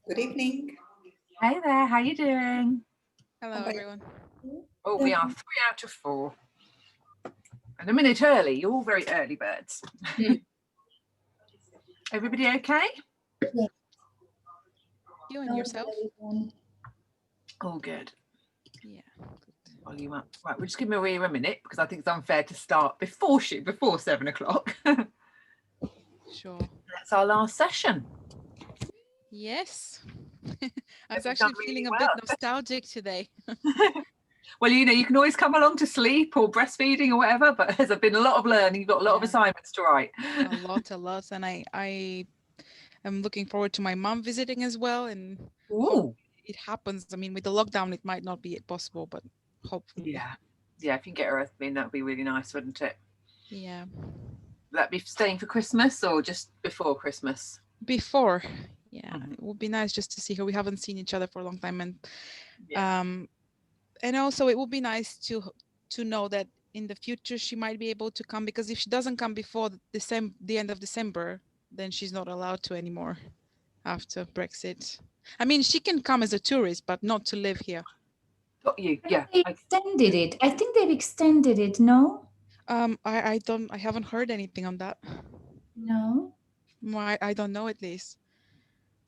Good evening. Hey there, how you doing? How Hello, about everyone. Oh, we are 3 out of 4. And a minute early. You're all very early birds. Everybody okay? You and yourself? All good. Yeah. Volume up. Right, we'll just give Maria a minute because I think it's unfair to start before 7 o'clock. Sure. That's our last session. Yes. I was We've actually done really feeling a well. bit nostalgic today. Well, you can always come along to sleep or breastfeeding or whatever, but there's been a lot of learning. You've got a lot of Yeah. assignments to write. A lot. And I am looking forward to my mom visiting as well. And hope Ooh. it happens. I mean, with the lockdown, it might not be possible, but hopefully. Yeah, if you can get her, that would be really nice, wouldn't it? Yeah. Would that be staying for Christmas or just before Christmas? Before. Yeah. It would be nice just to see her. We haven't seen each other for a long time. And also it would be nice to know that in the future she might be able to come, because if she doesn't come before the end of December, then she's not allowed to anymore after Brexit. I mean, she can come as a tourist, but not to live here. Got you. Yeah. They extended it. I think they've extended it. No. I haven't heard anything on that. No. I don't know, at least.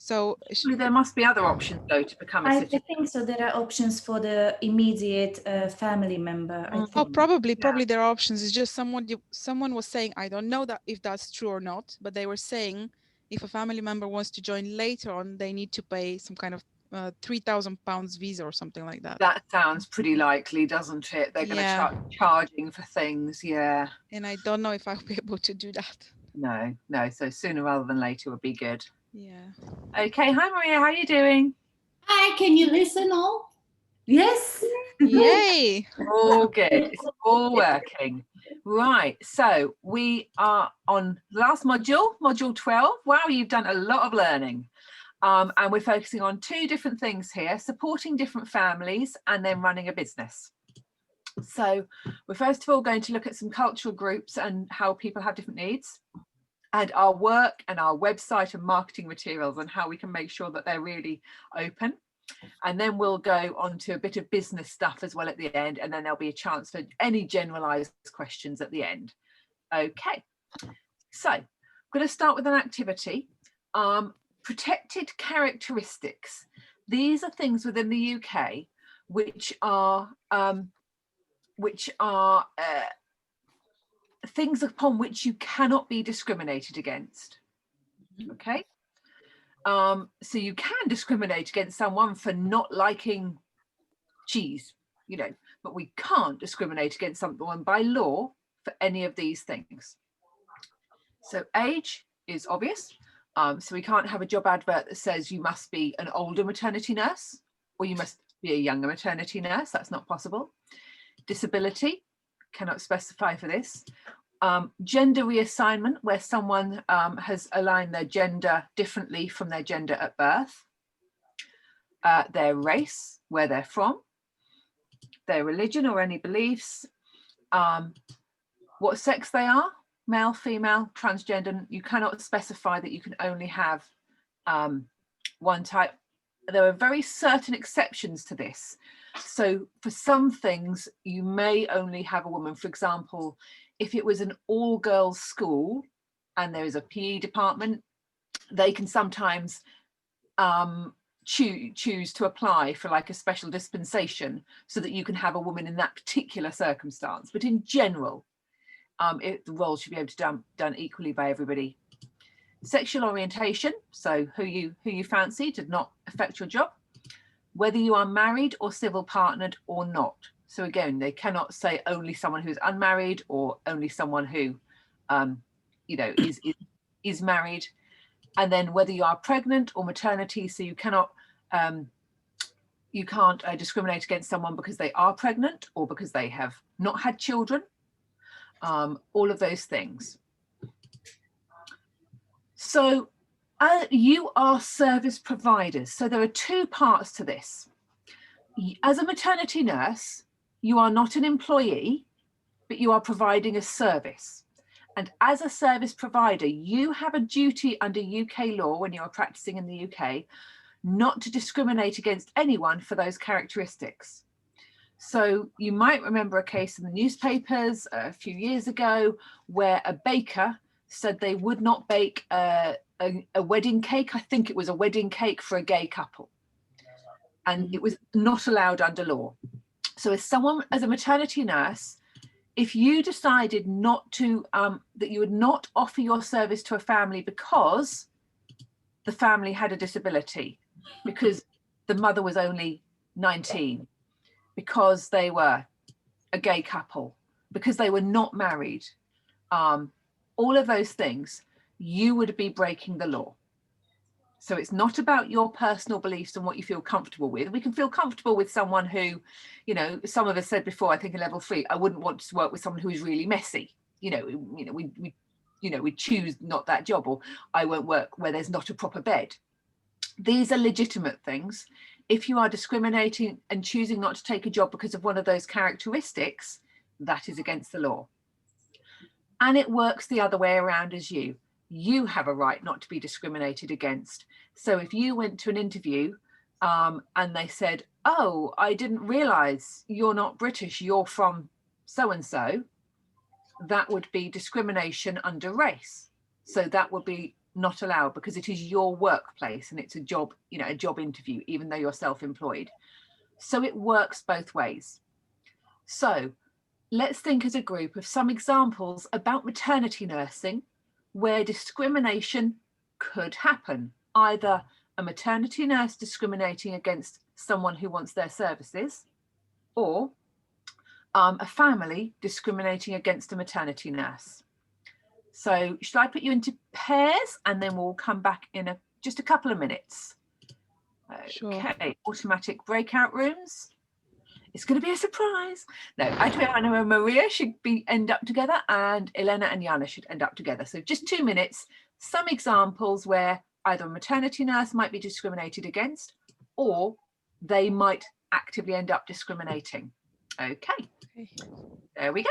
So There must be other options though to become a I citizen. think so. There are options for the immediate family member. I Oh, think. probably there are options. It's just someone was saying, I don't know that if that's true or not, but they were saying if a family member wants to join later on, they need to pay some kind of £3,000 visa or something like that. That sounds pretty likely, doesn't it? They're going to start charging for things. Yeah. And I don't know if I'll be able to do that. No. So sooner rather than later would be good. Yeah. Okay. Hi, Maria. How are you doing? Hi, can you listen all? Yes. Yay. All good. It's all working. Right. So we are on the last module 12. Wow, you've done a lot of learning. And we're focusing on 2 different things here: supporting different families and then running a business. So we're first of all going to look at some cultural groups and how people have different needs, and our work and our website and marketing materials and how we can make sure that they're really open. And then we'll go on to a bit of business stuff as well at the end, and then there'll be a chance for any generalized questions at the end. Okay, so I'm going to start with an activity. Protected characteristics. These are things within the UK which are things upon which you cannot be discriminated against. Okay. So you can discriminate against someone for not liking cheese, but we can't discriminate against someone by law for any of these things. So age is obvious. So we can't have a job advert that says you must be an older maternity nurse or you must be a younger maternity nurse. That's not possible. Disability, cannot specify for this. Gender reassignment, where someone has aligned their gender differently from their gender at birth. Their race, where they're from. Their religion or any beliefs. What sex they are, male, female, transgender. You cannot specify that you can only have one type. There are very certain exceptions to this. So for some things, you may only have a woman. For example, if it was an all-girls school and there is a PE department, they can sometimes choose to apply for like a special dispensation so that you can have a woman in that particular circumstance. But in general, the role should be able to be done equally by everybody. Sexual orientation, so who you fancy did not affect your job. Whether you are married or civil partnered or not. So again, they cannot say only someone who's unmarried or only someone who, is married. And then whether you are pregnant or maternity, so you cannot, you can't discriminate against someone because they are pregnant or because they have not had children. All of those things. So you are service providers. So there are 2 parts to this. As a maternity nurse, you are not an employee, but you are providing a service. And as a service provider, you have a duty under UK law when you are practicing in the UK not to discriminate against anyone for those characteristics. So you might remember a case in the newspapers a few years ago where a baker said they would not bake a wedding cake. I think it was a wedding cake for a gay couple. And it was not allowed under law. So as a maternity nurse, if you decided not to, that you would not offer your service to a family because the family had a disability, because the mother was only 19, because they were a gay couple, because they were not married, all of those things, you would be breaking the law. So it's not about your personal beliefs and what you feel comfortable with. We can feel comfortable with someone who, you know, some of us said before, I think in level 3, I wouldn't want to work with someone who is really messy. We choose not that job, or I won't work where there's not a proper bed. These are legitimate things. If you are discriminating and choosing not to take a job because of one of those characteristics, that is against the law. And it works the other way around as you. You have a right not to be discriminated against. So if you went to an interview and they said, oh, I didn't realize you're not British, you're from so-and-so, that would be discrimination under race. So that would be not allowed because it is your workplace and it's a job, you know, a job interview, even though you're self-employed. So it works both ways. So let's think as a group of some examples about maternity nursing where discrimination could happen. Either a maternity nurse discriminating against someone who wants their services, or a family discriminating against a maternity nurse. So should I put you into pairs and then we'll come back in just a couple of minutes? Sure. Okay, automatic breakout rooms. It's going to be a surprise. No, Adriana and Maria should end up together, and Elena and Jana should end up together. So just 2 minutes, some examples where either a maternity nurse might be discriminated against or they might actively end up discriminating. Okay, there we go.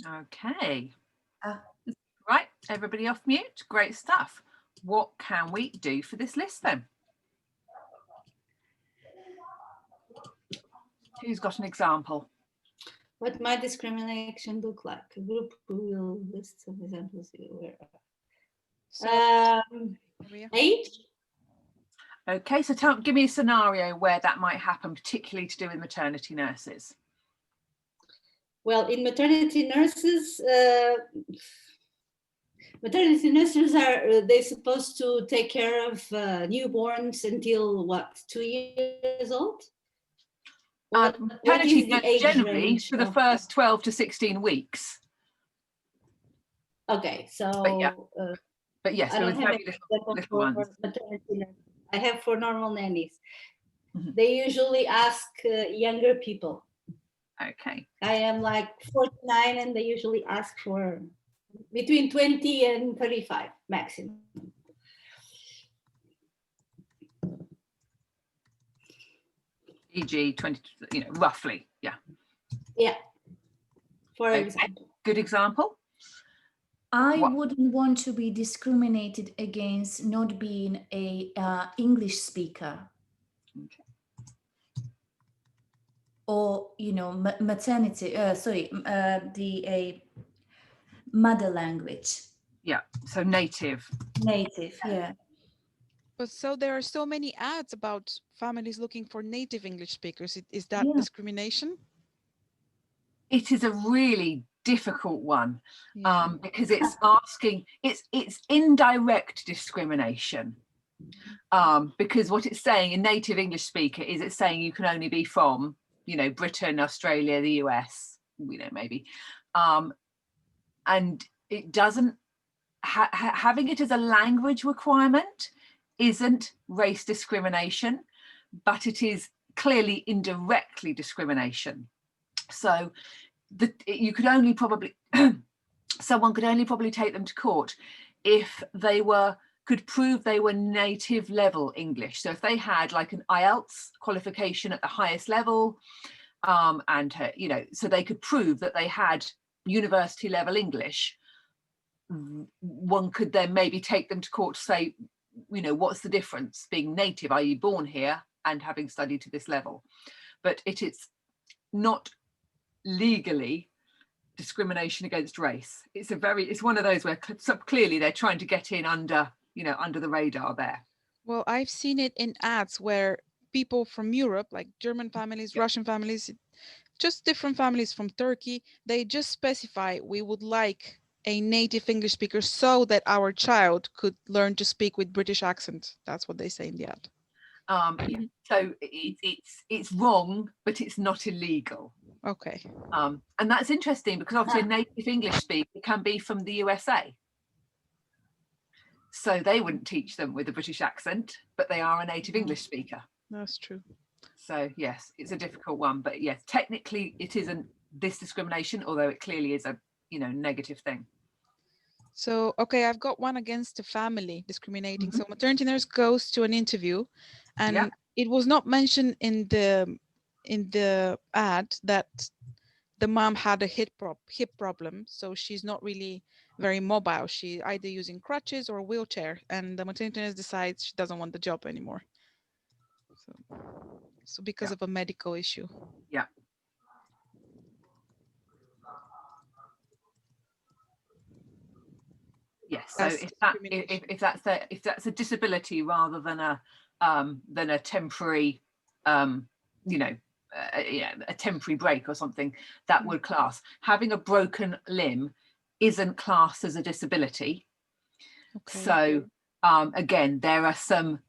Okay. Ah. Right, everybody off mute. Great stuff. What can we do for this list then? Who's got an example? What might discrimination look like? A group who will list some examples you're aware of. So, Maria? Age? Okay, so give me a scenario where that might happen, particularly to do with maternity nurses. Well, in maternity nurses, maternity nurses are they're supposed to take care of newborns until what, 2 years old? What Maternity is the nurse age generally range for the of- first 12 to 16 weeks. Okay, so But yes, I there don't was have very an little example for ones. maternity nurses. I have for normal nannies. Mhm. They usually ask younger people. Okay. I am like 49 and they usually ask for between 20 and 35 maximum. E.g. 20, roughly. Yeah. Yeah, for Okay. example. Good example. I What- wouldn't want to be discriminated against not being a English speaker. Okay. Or maternity. The mother language, Yeah. So native. native. Yeah. But so there are so many ads about families looking for native English speakers. Is that Yeah. discrimination? It is a really difficult one Yeah. because it's asking, it's indirect discrimination. Because what it's saying, a native English speaker, is it's saying you can only be from, Britain, Australia, the US, maybe. And it doesn't, having it as a language requirement isn't race discrimination, but it is clearly indirectly discrimination. So you could only probably, someone could only probably take them to court if they could prove they were native level English. So if they had like an IELTS qualification at the highest level, so they could prove that they had university level English, one could then maybe take them to court to say, what's the difference being native, i.e. born here, and having studied to this level? But it's not legally discrimination against race. It's one of those where clearly they're trying to get in under the radar there. Well, I've seen it in ads where people from Europe, like German families, Yeah. Russian families, just different families from Turkey, they just specify we would like a native English speaker so that our child could learn to speak with British accent. That's what they say in the ad. So it's wrong, but it's not illegal. Okay. And that's interesting because obviously a native English speaker can be from the USA. So they wouldn't teach them with a British accent, but they are a native English speaker. That's true. So yes, it's a difficult one, but yes, technically it isn't this discrimination, although it clearly is a negative thing. So, okay, I've got one against the family discriminating. So maternity nurse goes to an interview and it was not mentioned in the ad that the mom had a hip problem. So she's not really very mobile. She either using crutches or a wheelchair, and the maternity nurse decides she doesn't want the job anymore. So because of a medical issue. Yeah. Yes. So if that's a disability rather than a temporary, a temporary break or something, that would class. Having a broken limb isn't classed as a disability. Okay. So again, there are some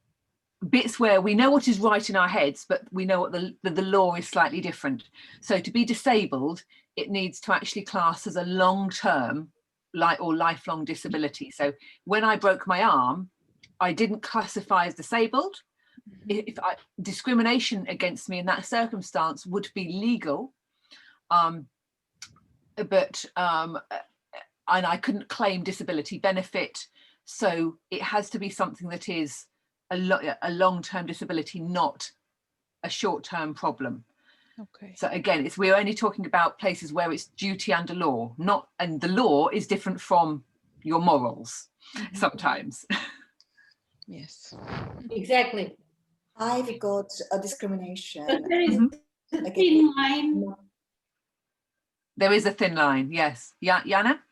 bits where we know what is right in our heads, but we know what the law is slightly different. So to be disabled, it needs to actually class as a long-term or lifelong disability. So when I broke my arm, I didn't classify as disabled. Discrimination against me in that circumstance would be legal, and I couldn't claim disability benefit. So it has to be something that is a long-term disability, not a short-term problem. Okay. So again, we're only talking about places where it's duty under law, and the law is different from your morals sometimes. Yes. Exactly. I've got a But discrimination there is Mhm. a against thin line. There is a thin line, yes. Jana?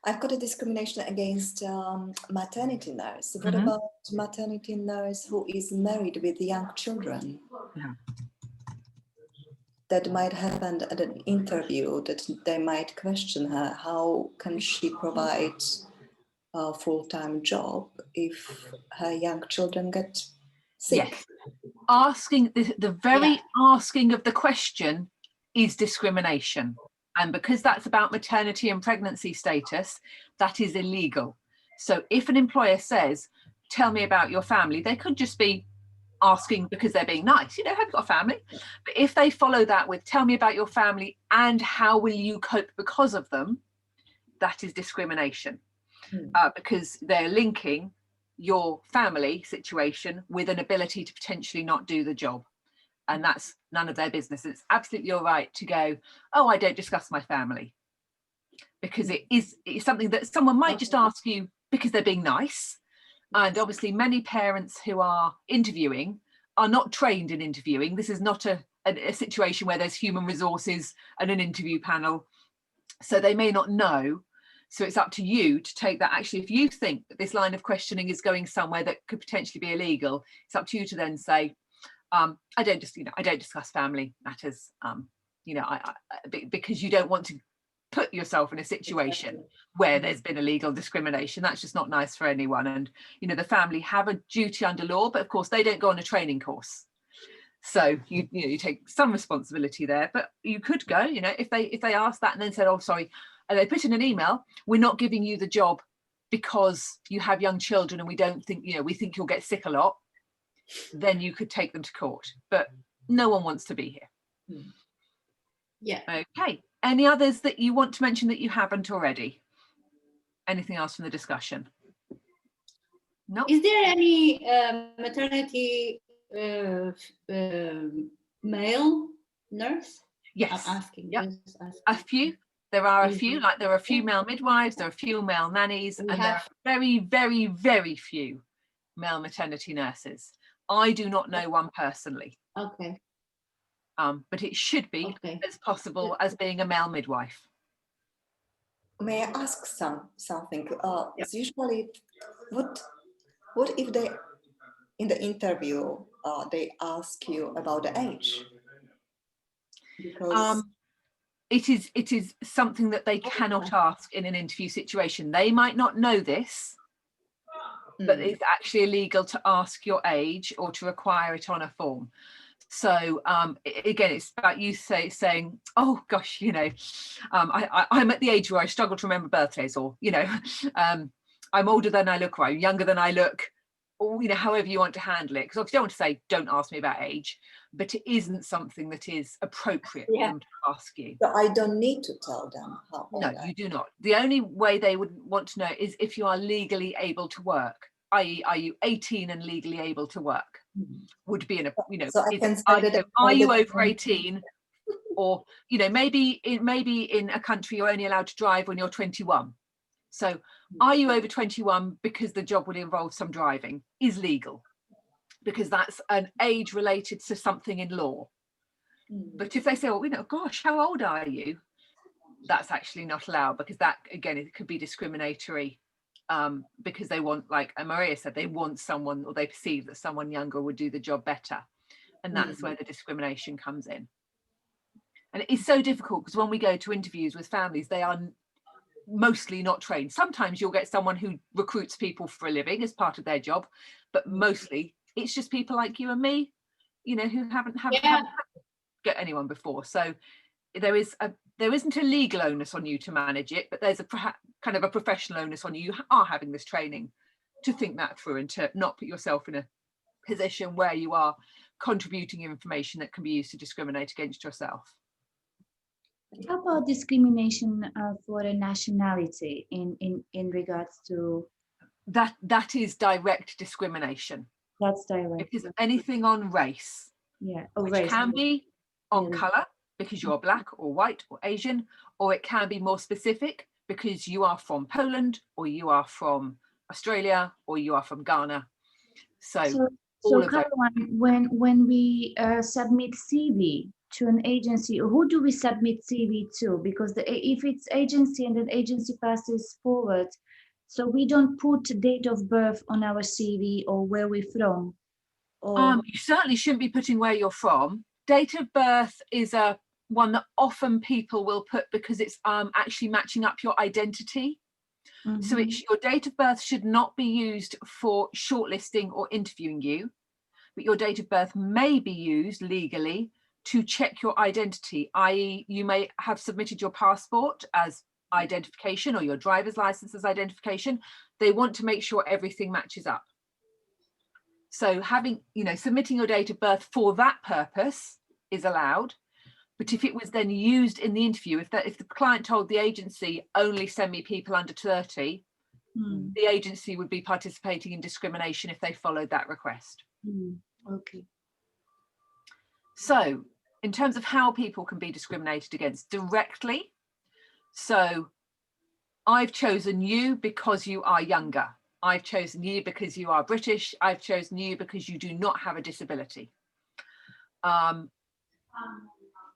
I've got a discrimination against maternity nurse. What Mhm. about maternity nurse who is married with young children? Yeah. That might happen at an interview, that they might question her. How can she provide a full-time job if her young children get sick? Yes. Asking the very asking of the question is discrimination, and because that's about maternity and pregnancy status, that is illegal. So if an employer says, tell me about your family, they could just be asking because they're being nice, have you got a family? But if they follow that with, tell me about your family and how will you cope because of them, that is discrimination. Because they're linking your family situation with an ability to potentially not do the job, and that's none of their business. It's absolutely your right to go, oh, I don't discuss my family, because it's something that someone might just ask you because they're being nice. And obviously many parents who are interviewing are not trained in interviewing. This is not a situation where there's human resources and an interview panel, so they may not know. So it's up to you to take that. Actually, if you think that this line of questioning is going somewhere that could potentially be illegal, it's up to you to then say, I don't discuss family matters, because you don't want to put yourself in a situation where there's been illegal discrimination. That's just not nice for anyone. And, the family have a duty under law, but of course they don't go on a training course. So you take some responsibility there, but you could go, if they ask that and then said, oh, sorry, and they put in an email, we're not giving you the job because you have young children and we don't think, we think you'll get sick a lot, then you could take them to court. But no one wants to be here. Yeah. Okay. Any others that you want to mention that you haven't already? Anything else from the discussion? No. Is there any maternity male nurse? Yes. I'm asking. Yep. Just asking. A few. There are a Mhm. few, like there are a few male midwives, there are a few male nannies, We and there are have- very, very, very few male maternity nurses. I do not know one personally, Okay. but it should be Okay. as possible as being a male midwife. May I ask something? Yeah. It's usually, what if they, in the interview, they ask you about the age? Because It is something that they cannot ask in an interview situation. They might not know this, but it's actually illegal to ask your age or to require it on a form. So again, it's about you saying, oh gosh, I'm at the age where I struggle to remember birthdays, or I'm older than I look, or I'm younger than I look, or however you want to handle it. Because obviously, I don't want to say don't ask me about age, but it isn't something that is appropriate for them to ask you. so I don't need to tell them how old No, I you do not. The only way they would want to know is if you are legally able to work, i.e., are you 18 and legally able to work? Would be in a, So I is- can say are, that are you older over than- 18? Or maybe in a country you're only allowed to drive when you're 21. So are you over 21 because the job will involve some driving is legal, because that's an age related to something in law. But if they say, well, gosh, how old are you? That's actually not allowed, because that, again, it could be discriminatory, because they want, like Maria said, they want someone, or they perceive that someone younger would do the job better. And that's where the discrimination comes in. And it's so difficult, because when we go to interviews with families, they are mostly not trained. Sometimes you'll get someone who recruits people for a living as part of their job, but mostly it's just people like you and me, who haven't get anyone before. So there isn't a legal onus on you to manage it, but there's a kind of a professional onus on you. You are having this training to think that through and to not put yourself in a position where you are contributing information that can be used to discriminate against yourself. How about discrimination for a nationality in regards to That is direct discrimination. that's direct? Because anything on race, Yeah, which race. can be on Yeah. color because you're black or white or Asian, or it can be more specific because you are from Poland or you are from Australia or you are from Ghana. So all of those. Caroline, when we submit CV to an agency, who do we submit CV to? Because if it's agency and an agency passes forward, so we don't put date of birth on our CV or where we're from. Or You certainly shouldn't be putting where you're from. Date of birth is a one that often people will put because it's actually matching up your identity. So it's your date of birth should not be used for shortlisting or interviewing you, but your date of birth may be used legally to check your identity, i.e. you may have submitted your passport as identification or your driver's license as identification. They want to make sure everything matches up. So having, submitting your date of birth for that purpose is allowed. But if it was then used in the interview, if the client told the agency only send me people under 30, the agency would be participating in discrimination if they followed that request. Okay. So in terms of how people can be discriminated against directly, so I've chosen you because you are younger. I've chosen you because you are British. I've chosen you because you do not have a disability.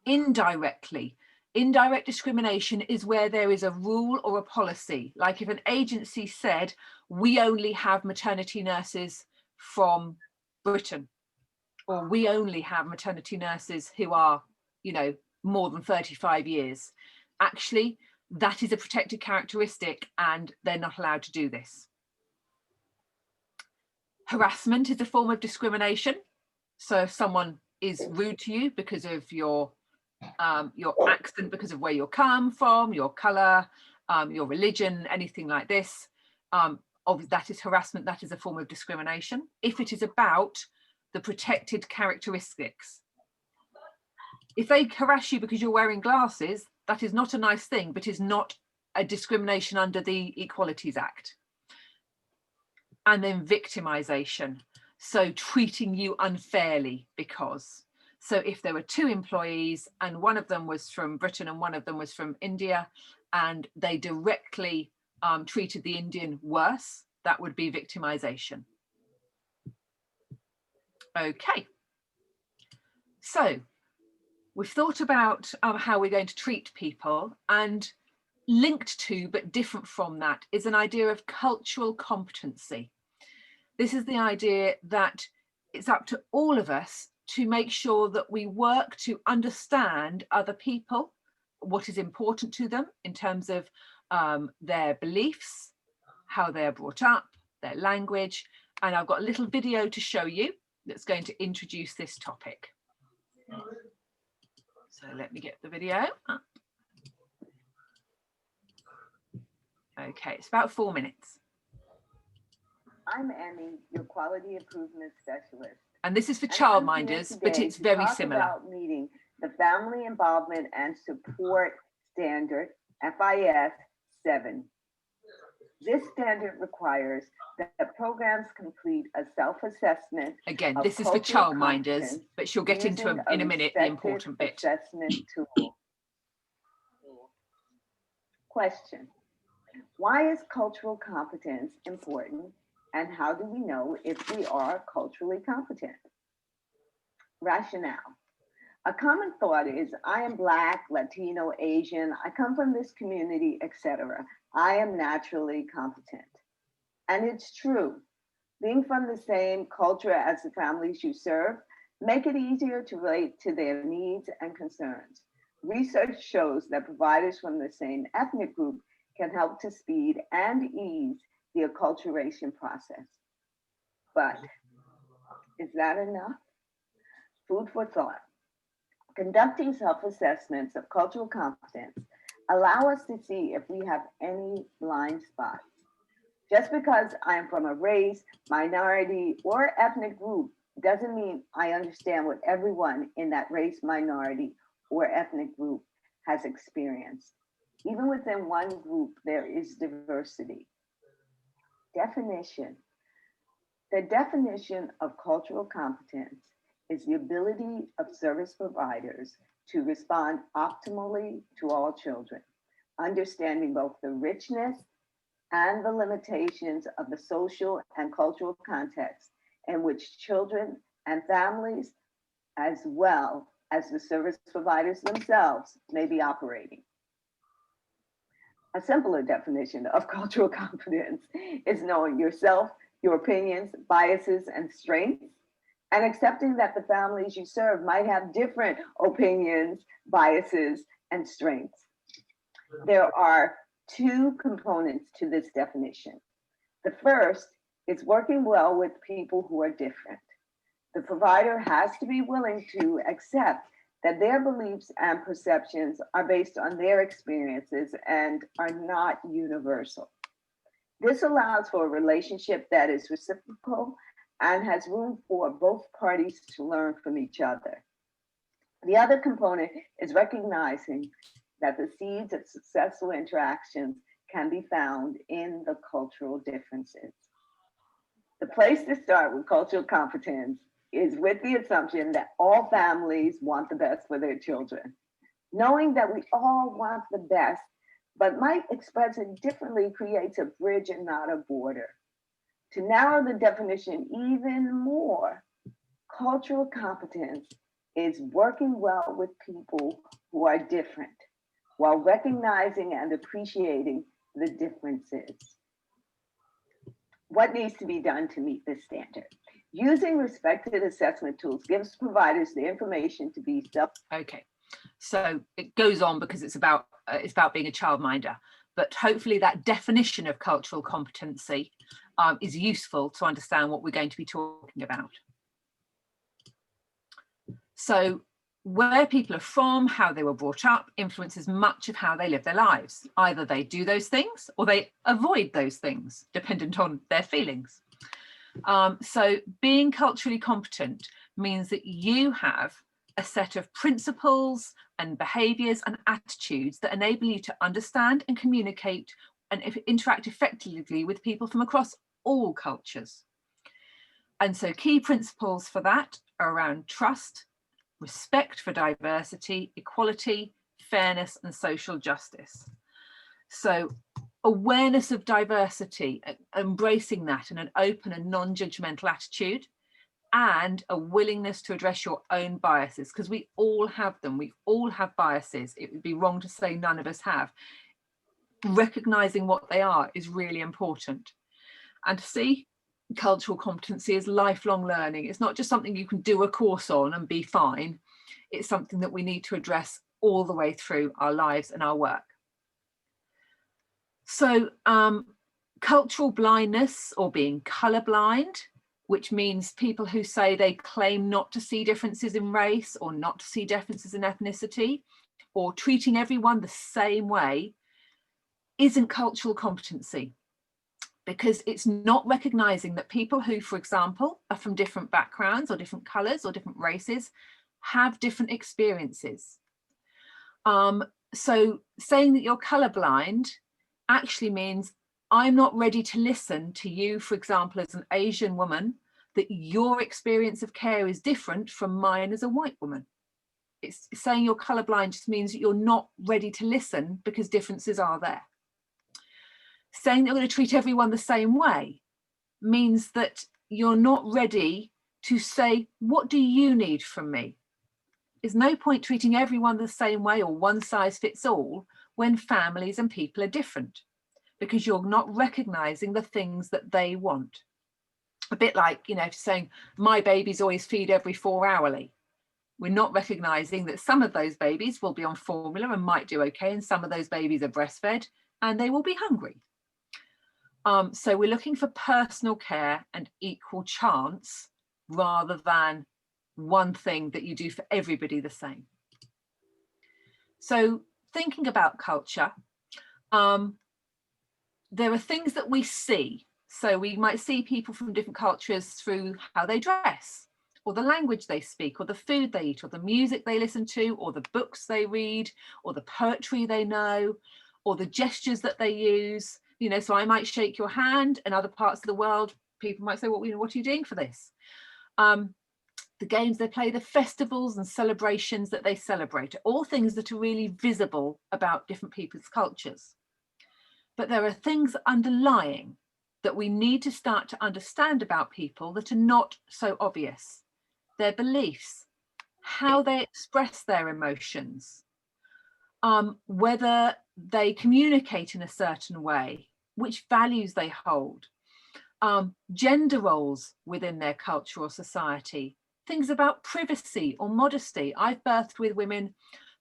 Indirectly, indirect discrimination is where there is a rule or a policy. Like if an agency said, we only have maternity nurses from Britain, or we only have maternity nurses who are, more than 35 years. Actually, that is a protected characteristic and they're not allowed to do this. Harassment is a form of discrimination. So if someone is rude to you because of your accent, because of where you come from, your color, your religion, anything like this, that is harassment. That is a form of discrimination. If it is about the protected characteristics, if they harass you because you're wearing glasses, that is not a nice thing, but is not a discrimination under the Equalities Act. And then victimization, so treating you unfairly because. So if there were two employees and one of them was from Britain and one of them was from India, and they directly treated the Indian worse, that would be victimization. Okay. So we've thought about how we're going to treat people, and linked to but different from that is an idea of cultural competency. This is the idea that it's up to all of us to make sure that we work to understand other people, what is important to them in terms of their beliefs, how they're brought up, their language. And I've got a little video to show you that's going to introduce this topic. So let me get the video up. Okay, it's about 4 minutes. I'm Emmy, your quality improvement specialist. And this is for And childminders, but it's very similar. About meeting the Family Involvement and Support Standard, FIS 7. This standard requires that programs complete a self-assessment. Again, this is for childminders, but she'll get into in a minute the important bit. Assessment tool. Question: why is cultural competence important, and how do we know if we are culturally competent? Rationale: a common thought is, I am Black, Latino, Asian, I come from this community, etc. I am naturally competent. And it's true. Being from the same culture as the families you serve make it easier to relate to their needs and concerns. Research shows that providers from the same ethnic group can help to speed and ease the acculturation process. But is that enough? Food for thought. Conducting self-assessments of cultural competence allow us to see if we have any blind spots. Just because I am from a race, minority, or ethnic group doesn't mean I understand what everyone in that race, minority, or ethnic group has experienced. Even within one group, there is diversity. Definition. The definition of cultural competence is the ability of service providers to respond optimally to all children, understanding both the richness and the limitations of the social and cultural context in which children and families, as well as the service providers themselves, may be operating. A simpler definition of cultural competence is knowing yourself, your opinions, biases, and strengths, and accepting that the families you serve might have different opinions, biases, and strengths. There are two components to this definition. The first is working well with people who are different. The provider has to be willing to accept that their beliefs and perceptions are based on their experiences and are not universal. This allows for a relationship that is reciprocal and has room for both parties to learn from each other. The other component is recognizing that the seeds of successful interactions can be found in the cultural differences. The place to start with cultural competence is with the assumption that all families want the best for their children. Knowing that we all want the best, but might express it differently creates a bridge and not a border. To narrow the definition even more, cultural competence is working well with people who are different while recognizing and appreciating the differences. What needs to be done to meet this standard? Using respected assessment tools gives providers the information to be self. Okay, so it goes on because it's about being a childminder, but hopefully that definition of cultural competency is useful to understand what we're going to be talking about. So where people are from, how they were brought up, influences much of how they live their lives. Either they do those things or they avoid those things, dependent on their feelings. So being culturally competent means that you have a set of principles and behaviours and attitudes that enable you to understand and communicate and interact effectively with people from across all cultures. And so key principles for that are around trust, respect for diversity, equality, fairness, and social justice. So awareness of diversity, embracing that in an open and non-judgmental attitude, and a willingness to address your own biases, because we all have them. We all have biases. It would be wrong to say none of us have. Recognizing what they are is really important. And to see cultural competency as lifelong learning. It's not just something you can do a course on and be fine. It's something that we need to address all the way through our lives and our work. So cultural blindness, or being colorblind, which means people who say they claim not to see differences in race or not to see differences in ethnicity, or treating everyone the same way, isn't cultural competency, because it's not recognizing that people who, for example, are from different backgrounds or different colors or different races have different experiences. So saying that you're colorblind actually means I'm not ready to listen to you, for example, as an Asian woman, that your experience of care is different from mine as a white woman. It's saying you're colorblind just means that you're not ready to listen because differences are there. Saying that you're going to treat everyone the same way means that you're not ready to say, what do you need from me? There's no point treating everyone the same way or one size fits all when families and people are different, because you're not recognizing the things that they want. A bit like, you know, saying my babies always feed every 4 hourly. We're not recognizing that some of those babies will be on formula and might do okay, and some of those babies are breastfed and they will be hungry. So we're looking for personal care and equal chance rather than one thing that you do for everybody the same. So thinking about culture, there are things that we see. So we might see people from different cultures through how they dress, or the language they speak, or the food they eat, or the music they listen to, or the books they read, or the poetry they know, or the gestures that they use. You know, so I might shake your hand, and other parts of the world, people might say, what are you doing for this? the games they play, the festivals and celebrations that they celebrate, all things that are really visible about different people's cultures. But there are things underlying that we need to start to understand about people that are not so obvious. Their beliefs, how they express their emotions, whether they communicate in a certain way, which values they hold, gender roles within their culture or society, things about privacy or modesty. I've birthed with women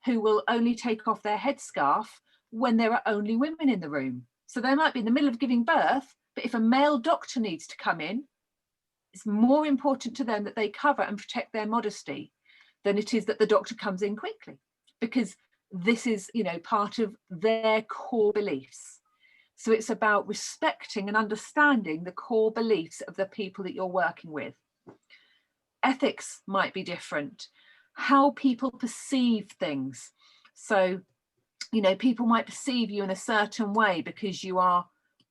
who will only take off their headscarf when there are only women in the room. So they might be in the middle of giving birth, but if a male doctor needs to come in, it's more important to them that they cover and protect their modesty than it is that the doctor comes in quickly, because this is, you know, part of their core beliefs. So it's about respecting and understanding the core beliefs of the people that you're working with. Ethics might be different, how people perceive things. So, you know, people might perceive you in a certain way because you are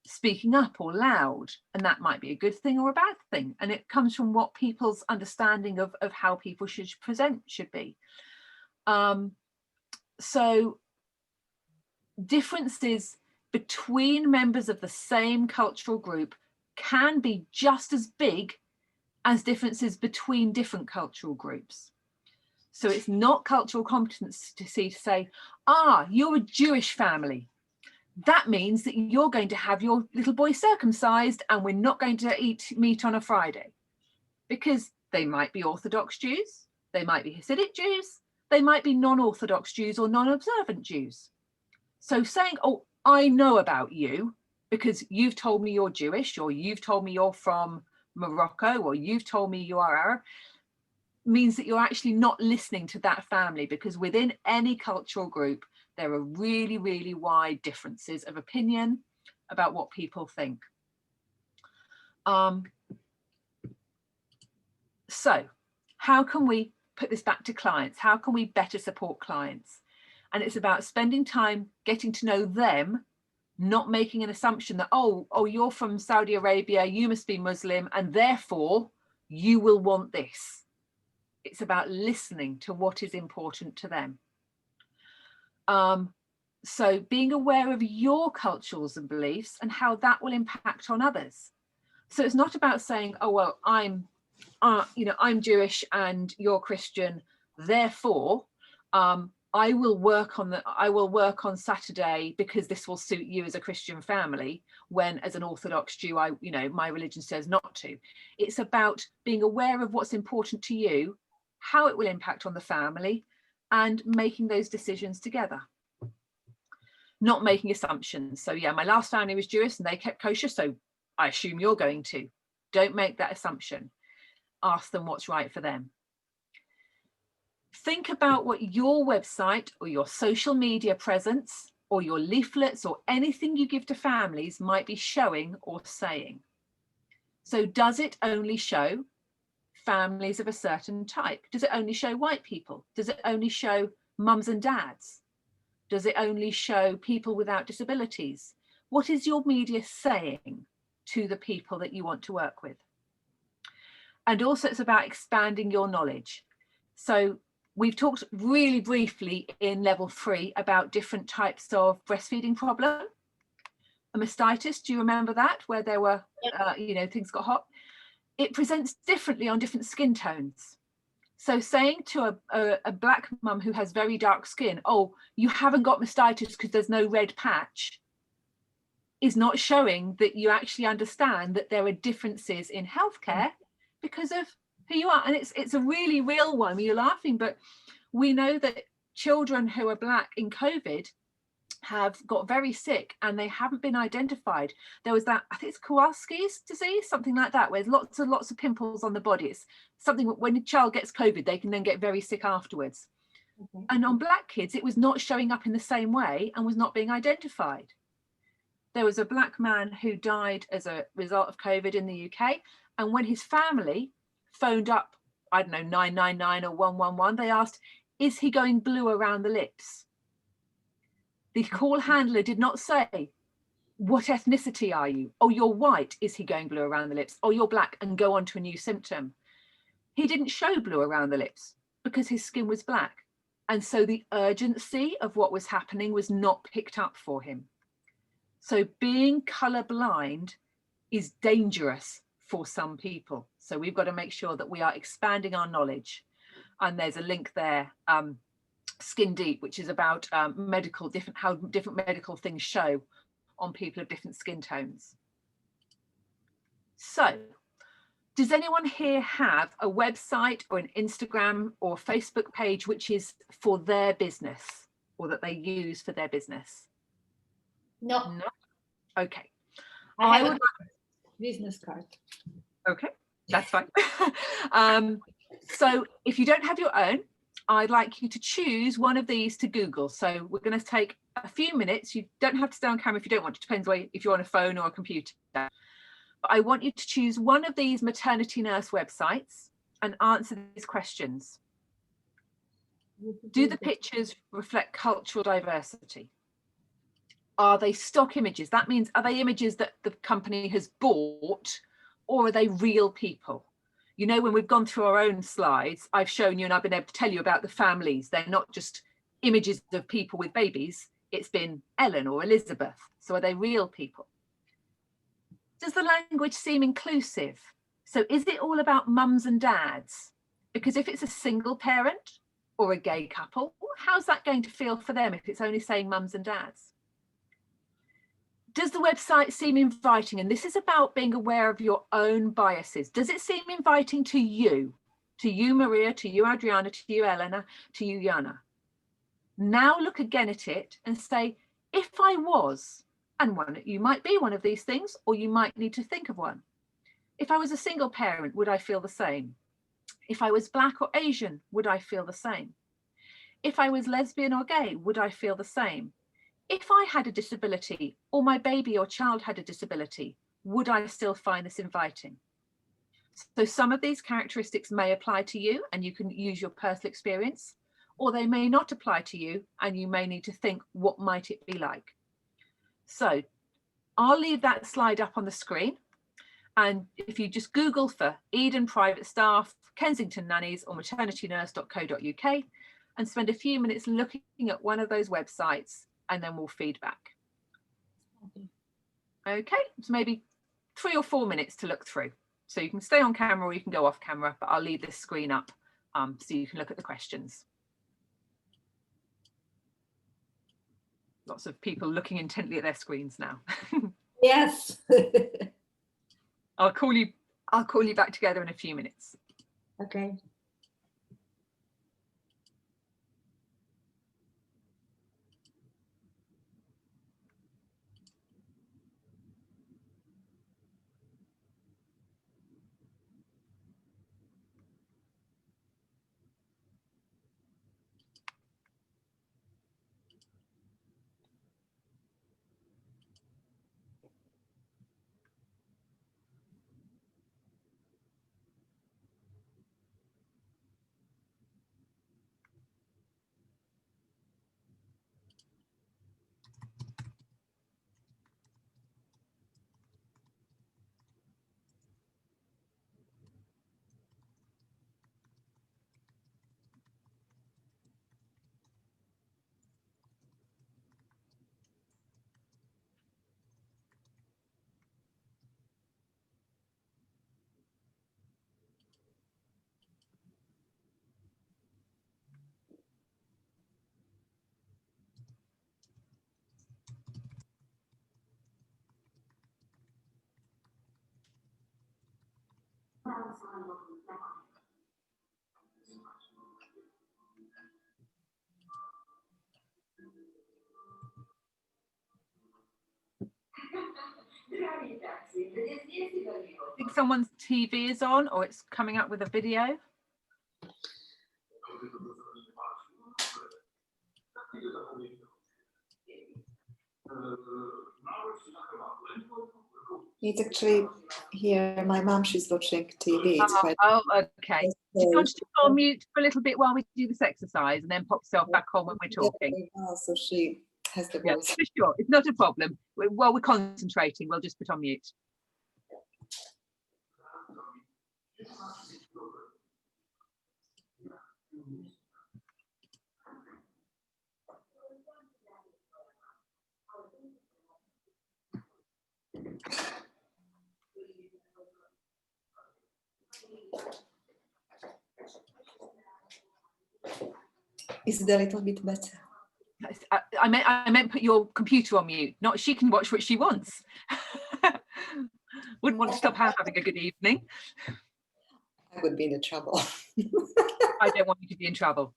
speaking up or loud, and that might be a good thing or a bad thing. And it comes from what people's understanding of how people should present should be. So differences between members of the same cultural group can be just as big as differences between different cultural groups. So it's not cultural competency to say, you're a Jewish family. That means that you're going to have your little boy circumcised and we're not going to eat meat on a Friday. Because they might be Orthodox Jews, they might be Hasidic Jews, they might be non-Orthodox Jews or non-observant Jews. So saying, I know about you because you've told me you're Jewish, or you've told me you're from Morocco, or you've told me you are Arab, means that you're actually not listening to that family, because within any cultural group, there are really, really wide differences of opinion about what people think. So how can we put this back to clients? How can we better support clients? And it's about spending time getting to know them, not making an assumption that, oh, you're from Saudi Arabia, you must be Muslim, and therefore you will want this. It's about listening to what is important to them. So being aware of your cultures and beliefs and how that will impact on others. So it's not about saying, oh, well, I'm Jewish and you're Christian, therefore I will work on Saturday because this will suit you as a Christian family, when as an Orthodox Jew, my religion says not to. It's about being aware of what's important to you, how it will impact on the family, and making those decisions together. Not making assumptions. So yeah, my last family was Jewish and they kept kosher, so I assume you're going to. Don't make that assumption. Ask them what's right for them. Think about what your website or your social media presence or your leaflets or anything you give to families might be showing or saying. So does it only show families of a certain type? Does it only show white people? Does it only show mums and dads? Does it only show people without disabilities? What is your media saying to the people that you want to work with? And also it's about expanding your knowledge. So we've talked really briefly in level 3 about different types of breastfeeding problem. A mastitis, do you remember that? Where there were, things got hot. It presents differently on different skin tones. So saying to a black mum who has very dark skin, oh, you haven't got mastitis because there's no red patch, is not showing that you actually understand that there are differences in healthcare because of who you are. And it's a really real one. You're laughing, but we know that children who are black in COVID have got very sick and they haven't been identified. There was that, I think it's Kowalski's disease, something like that, where there's lots of pimples on the body. It's something when a child gets COVID, they can then get very sick afterwards. Okay. And on black kids, it was not showing up in the same way and was not being identified. There was a black man who died as a result of COVID in the UK. And when his family phoned up, I don't know, 999 or 111, they asked, is he going blue around the lips? The call handler did not say, what ethnicity are you? Oh, you're white. Is he going blue around the lips? Oh, you're black, and go on to a new symptom. He didn't show blue around the lips because his skin was black. And so the urgency of what was happening was not picked up for him. So being colorblind is dangerous for some people. So we've got to make sure that we are expanding our knowledge. And there's a link there, Skin Deep, which is about how different medical things show on people of different skin tones. So does anyone here have a website or an Instagram or Facebook page which is for their business or that they use for their business? No, No? Okay. I have would a business card. Okay, that's fine. So if you don't have your own, I'd like you to choose one of these to Google. So we're going to take a few minutes. You don't have to stay on camera if you don't want to. Depends if you're on a phone or a computer. But I want you to choose one of these maternity nurse websites and answer these questions. Do the pictures reflect cultural diversity? Are they stock images? That means, are they images that the company has bought, or are they real people? You know, when we've gone through our own slides, I've shown you and I've been able to tell you about the families. They're not just images of people with babies. It's been Ellen or Elizabeth. So are they real people? Does the language seem inclusive? So is it all about mums and dads? Because if it's a single parent or a gay couple, how's that going to feel for them if it's only saying mums and dads? Does the website seem inviting? And this is about being aware of your own biases. Does it seem inviting to you, Maria, to you, Adriana, to you, Elena, to you, Jana? Now look again at it and say, if I was, and you might be one of these things, or you might need to think of one. If I was a single parent, would I feel the same? If I was Black or Asian, would I feel the same? If I was lesbian or gay, would I feel the same? If I had a disability, or my baby or child had a disability, would I still find this inviting? So some of these characteristics may apply to you and you can use your personal experience, or they may not apply to you and you may need to think, what might it be like? So I'll leave that slide up on the screen. And if you just Google for Eden Private Staff, Kensington Nannies, or maternitynurse.co.uk and spend a few minutes looking at one of those websites, and then we'll feed back. Okay, so maybe 3 or 4 minutes to look through. So you can stay on camera or you can go off camera, but I'll leave this screen up so you can look at the questions. Lots of people looking intently at their screens now. Yes. I'll call you back together in a few minutes. Okay. I think someone's TV is on or it's coming up with a video. It's actually here. My mom, she's watching TV. It's quite Okay. Do you want to go on mute for a little bit while we do this exercise and then pop yourself back on when we're talking? Yeah, so she has the Yeah, voice. for sure. It's not a problem. While we're concentrating, we'll just put on mute. Is it a little bit better? I meant put your computer on mute. Not she can watch what she wants. Wouldn't want to stop her having a good evening. I would be in trouble. I don't want you to be in trouble.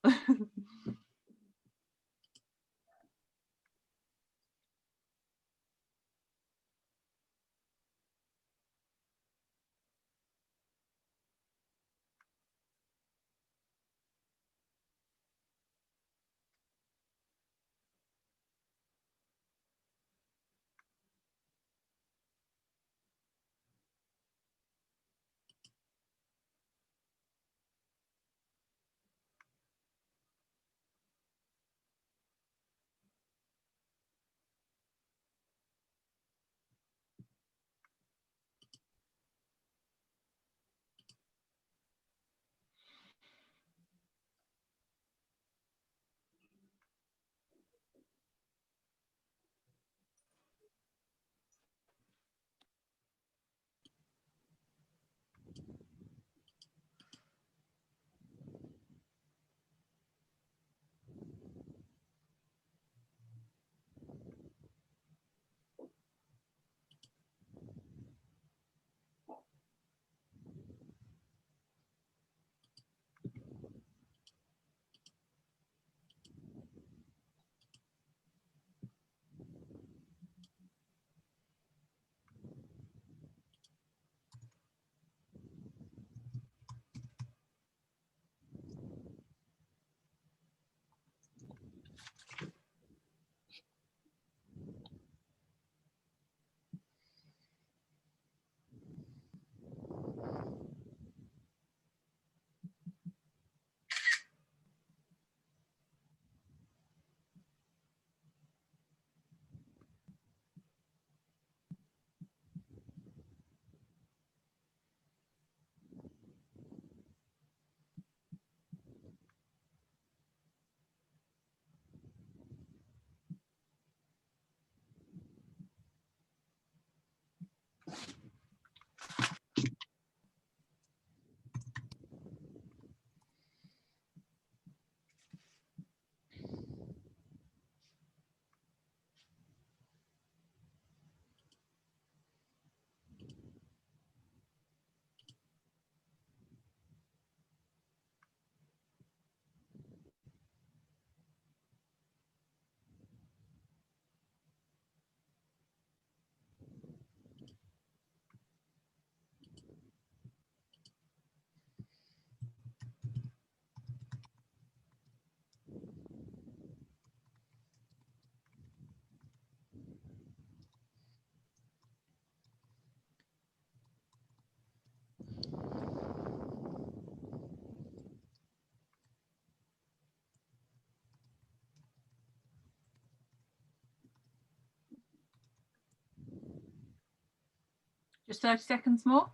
Just 30 seconds more.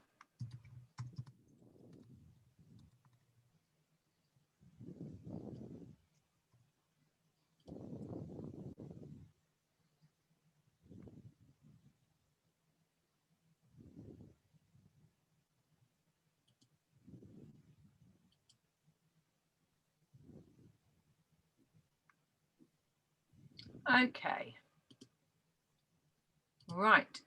Okay. Right.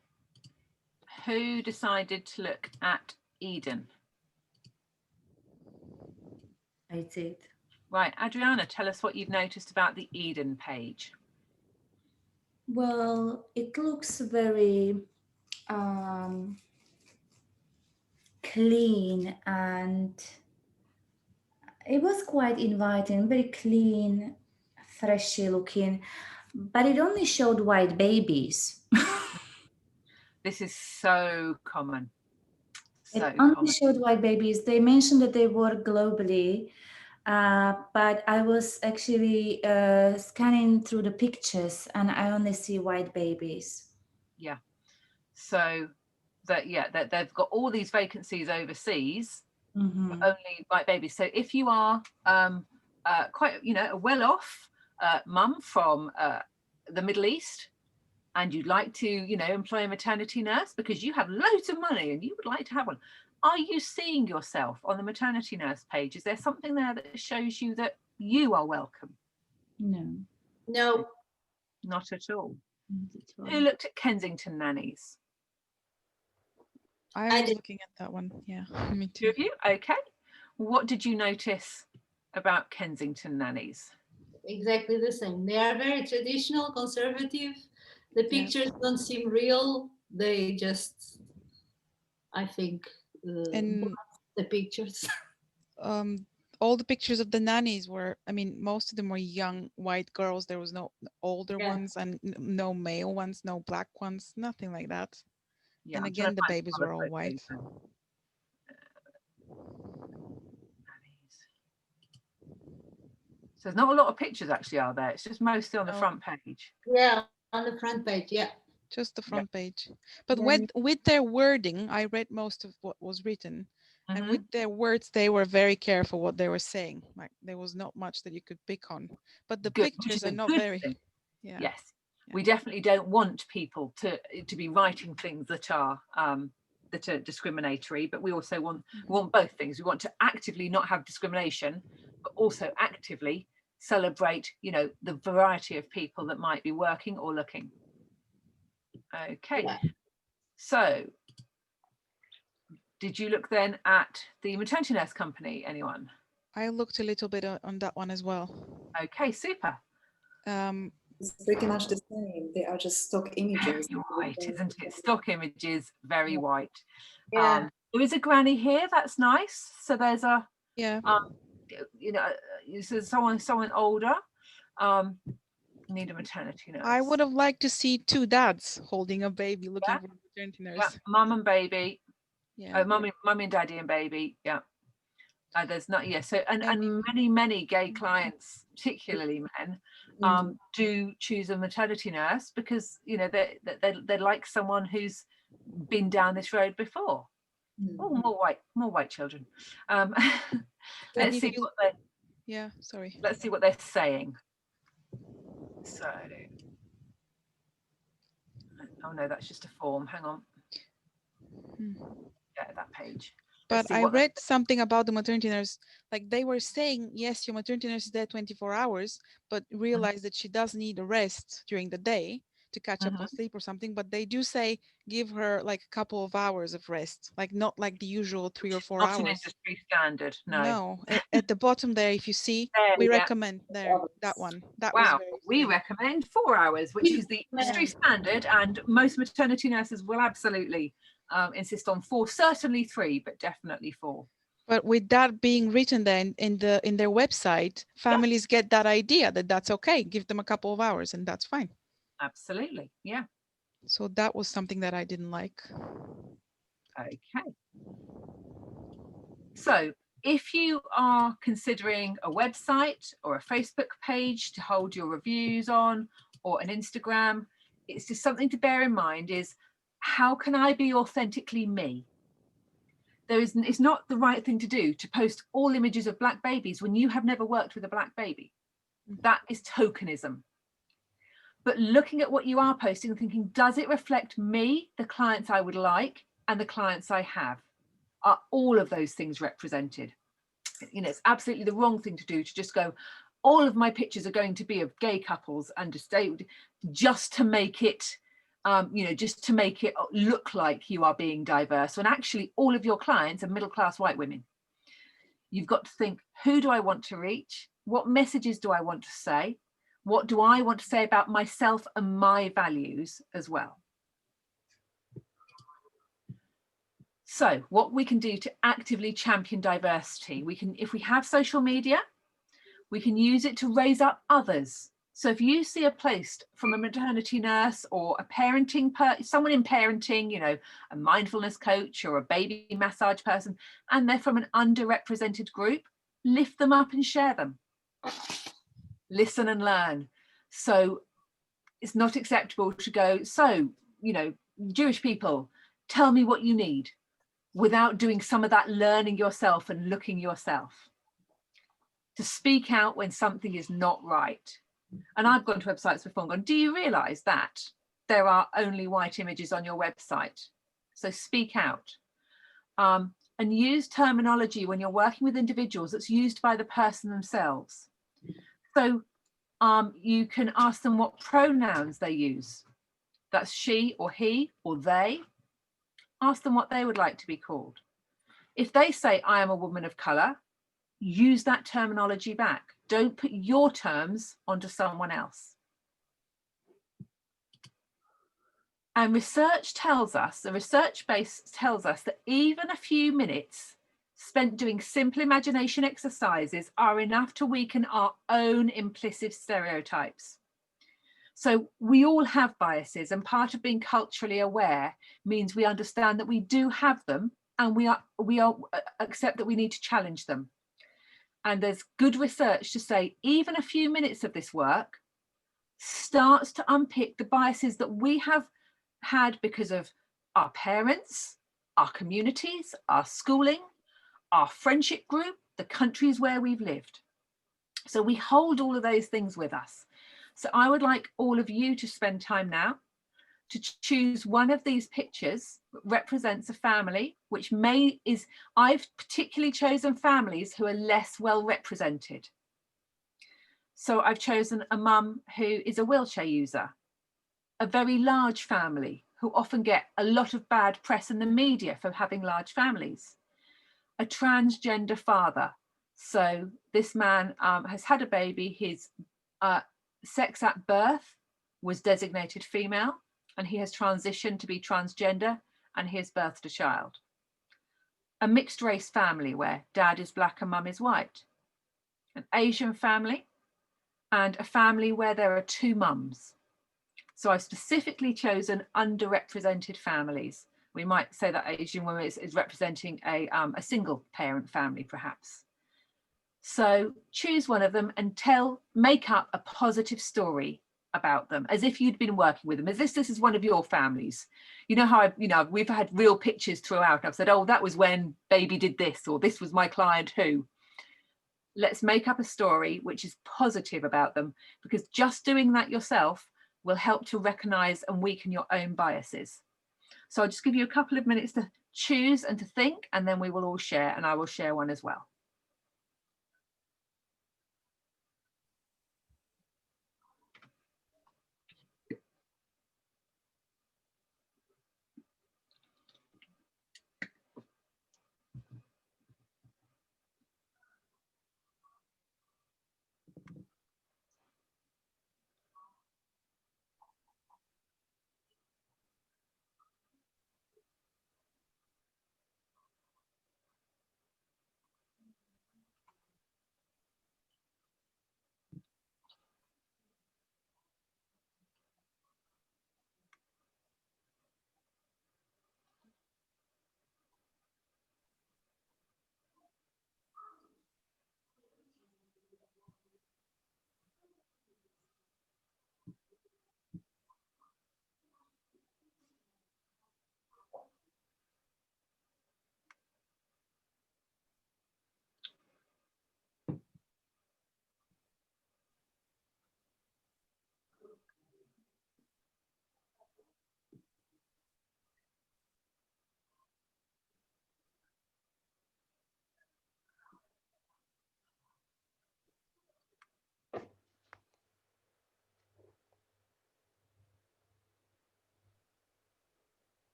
Who decided to look at Eden? I did. Right, Adriana, tell us what you've noticed about the Eden page. Well, it looks very clean, and it was quite inviting, very clean, freshy looking, but it only showed white babies. This is so common. So It only common. showed white babies. They mentioned that they work globally, but I was actually scanning through the pictures and I only see white babies. Yeah. So that they've got all these vacancies overseas, but only white babies. So if you are quite, a well-off mum from the Middle East, and you'd like to, employ a maternity nurse because you have loads of money and you would like to have one, Are you seeing yourself on the maternity nurse page? Is there something there that shows you that you are welcome? No, No, Not at all. not at all. Who looked at Kensington nannies? I I was did. looking at that one. Yeah, me Two too. of you? Okay. What did you notice about Kensington nannies? exactly the same. They are very traditional, conservative. The Yeah. pictures don't seem real. They just, I think, And the pictures. all the pictures of the nannies were, I mean, most of them were young white girls. There was no older Yeah. ones and no male ones, no black ones, nothing like that. Yeah, And I'm trying again, to the find babies some were all other white. photos then. So there's not a lot of pictures actually, are there? It's just mostly on the No. front page. Yeah, on the front page. Yeah. Just the Yeah. front page. But Then with their wording, I read most of what was written. And Mhm. with their words, they were very careful what they were saying. Like there was not much that you could pick on. But the Good, which pictures is are a not good very, thing. yeah. Yes, Yeah. we definitely don't want people to be writing things that are discriminatory, but we also want both things. We want to actively not have discrimination, but also actively celebrate, you know, the variety of people that might be working or looking. Okay, Yeah. so did you look then at the maternity nurse company, anyone? I looked a little bit on that one as well. Okay, super. it's pretty much the same. They are just stock images. Very white, isn't it? Stock images, very white. Yeah. There is a granny here, that's nice. So there's a, Yeah. you know, so someone older, need a maternity nurse. I would have liked to see two dads holding a baby looking Yeah. for a maternity Yeah, nurse. mum and baby, Yeah. mummy and daddy and baby, yeah. There's not, yeah, so and And- many gay clients, particularly men, do choose a maternity nurse because, you know, they like someone who's been down this road before. Oh, more white children. Let's if see you- what they Yeah, sorry. let's see what they're saying. So, oh no, that's just a form. Hang on. Hmm. Yeah, that page. But see I what they- read something about the maternity nurse, like they were saying, yes, your maternity nurse is there 24 hours, but realize that she does need a rest during the day to catch up on sleep or something. But they do say, give her like a couple of hours of rest, like not like the usual 3 or 4 Not an hours. industry standard, no. No, at the bottom there, if you see, There, we yeah. recommend there, that one. That was Wow, very we clear. recommend 4 hours, which is the industry standard, and most maternity nurses will absolutely insist on 4, certainly 3, but definitely 4. But with that being written there in their website, families get that idea that that's okay. Give them a couple of hours and that's fine. Absolutely, yeah. So that was something that I didn't like. Okay. So if you are considering a website or a Facebook page to hold your reviews on, or an Instagram, it's just something to bear in mind is, how can I be authentically me? It's not the right thing to do to post all images of black babies when you have never worked with a black baby. That is tokenism. But looking at what you are posting and thinking, does it reflect me, the clients I would like, and the clients I have? Are all of those things represented? You know, it's absolutely the wrong thing to do to just go, all of my pictures are going to be of gay couples and just to make it, you know, just to make it look like you are being diverse, when actually all of your clients are middle-class white women. You've got to think, who do I want to reach? What messages do I want to say? What do I want to say about myself and my values as well? So what we can do to actively champion diversity, we can, if we have social media, we can use it to raise up others. So if you see a post from a maternity nurse or a parenting, someone in parenting, you know, a mindfulness coach or a baby massage person, and they're from an underrepresented group, lift them up and share them. Listen and learn. So it's not acceptable to go, so, you know, Jewish people, tell me what you need, without doing some of that learning yourself and looking yourself. To speak out when something is not right. And I've gone to websites before and gone, do you realise that there are only white images on your website? So speak out. and use terminology when you're working with individuals that's used by the person themselves. So you can ask them what pronouns they use. That's she or he or they. Ask them what they would like to be called. If they say, I am a woman of colour, use that terminology back. Don't put your terms onto someone else. And research tells us, the research base tells us that even a few minutes spent doing simple imagination exercises are enough to weaken our own implicit stereotypes. So we all have biases, and part of being culturally aware means we understand that we do have them, and we accept that we need to challenge them. And there's good research to say even a few minutes of this work starts to unpick the biases that we have had because of our parents, our communities, our schooling, our friendship group, the countries where we've lived. So we hold all of those things with us. So I would like all of you to spend time now to choose one of these pictures that represents a family, which I've particularly chosen families who are less well represented. So I've chosen a mum who is a wheelchair user, a very large family who often get a lot of bad press in the media for having large families, a transgender father. So this man has had a baby, his sex at birth was designated female, and he has transitioned to be transgender, and he has birthed a child. A mixed race family where dad is black and mum is white. An Asian family, and a family where there are two mums. So I've specifically chosen underrepresented families. We might say that Asian woman is representing a single parent family, perhaps. So choose one of them and make up a positive story about them, as if you'd been working with them, as if this is one of your families. You know how we've had real pictures throughout. I've said, oh, that was when baby did this, or this was my client who. Let's make up a story which is positive about them, because just doing that yourself will help to recognize and weaken your own biases. So I'll just give you a couple of minutes to choose and to think, and then we will all share, and I will share one as well.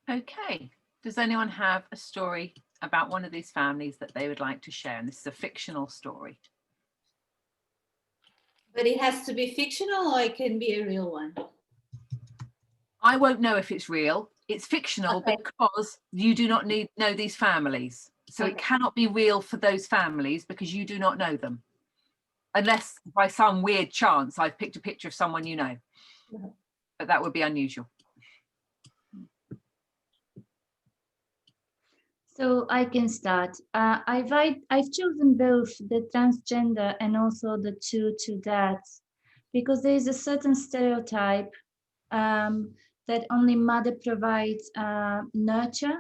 Okay, does anyone have a story about one of these families that they would like to share? And this is a fictional story. But it has to be fictional, or it can be a real one? I won't know if it's real. It's fictional Okay. because you do not know these families. So Okay. it cannot be real for those families because you do not know them. Unless by some weird chance I've picked a picture of someone you know. but that would be unusual. So I can start. I've chosen both the transgender and also the two dads because there is a certain stereotype that only mother provides nurture,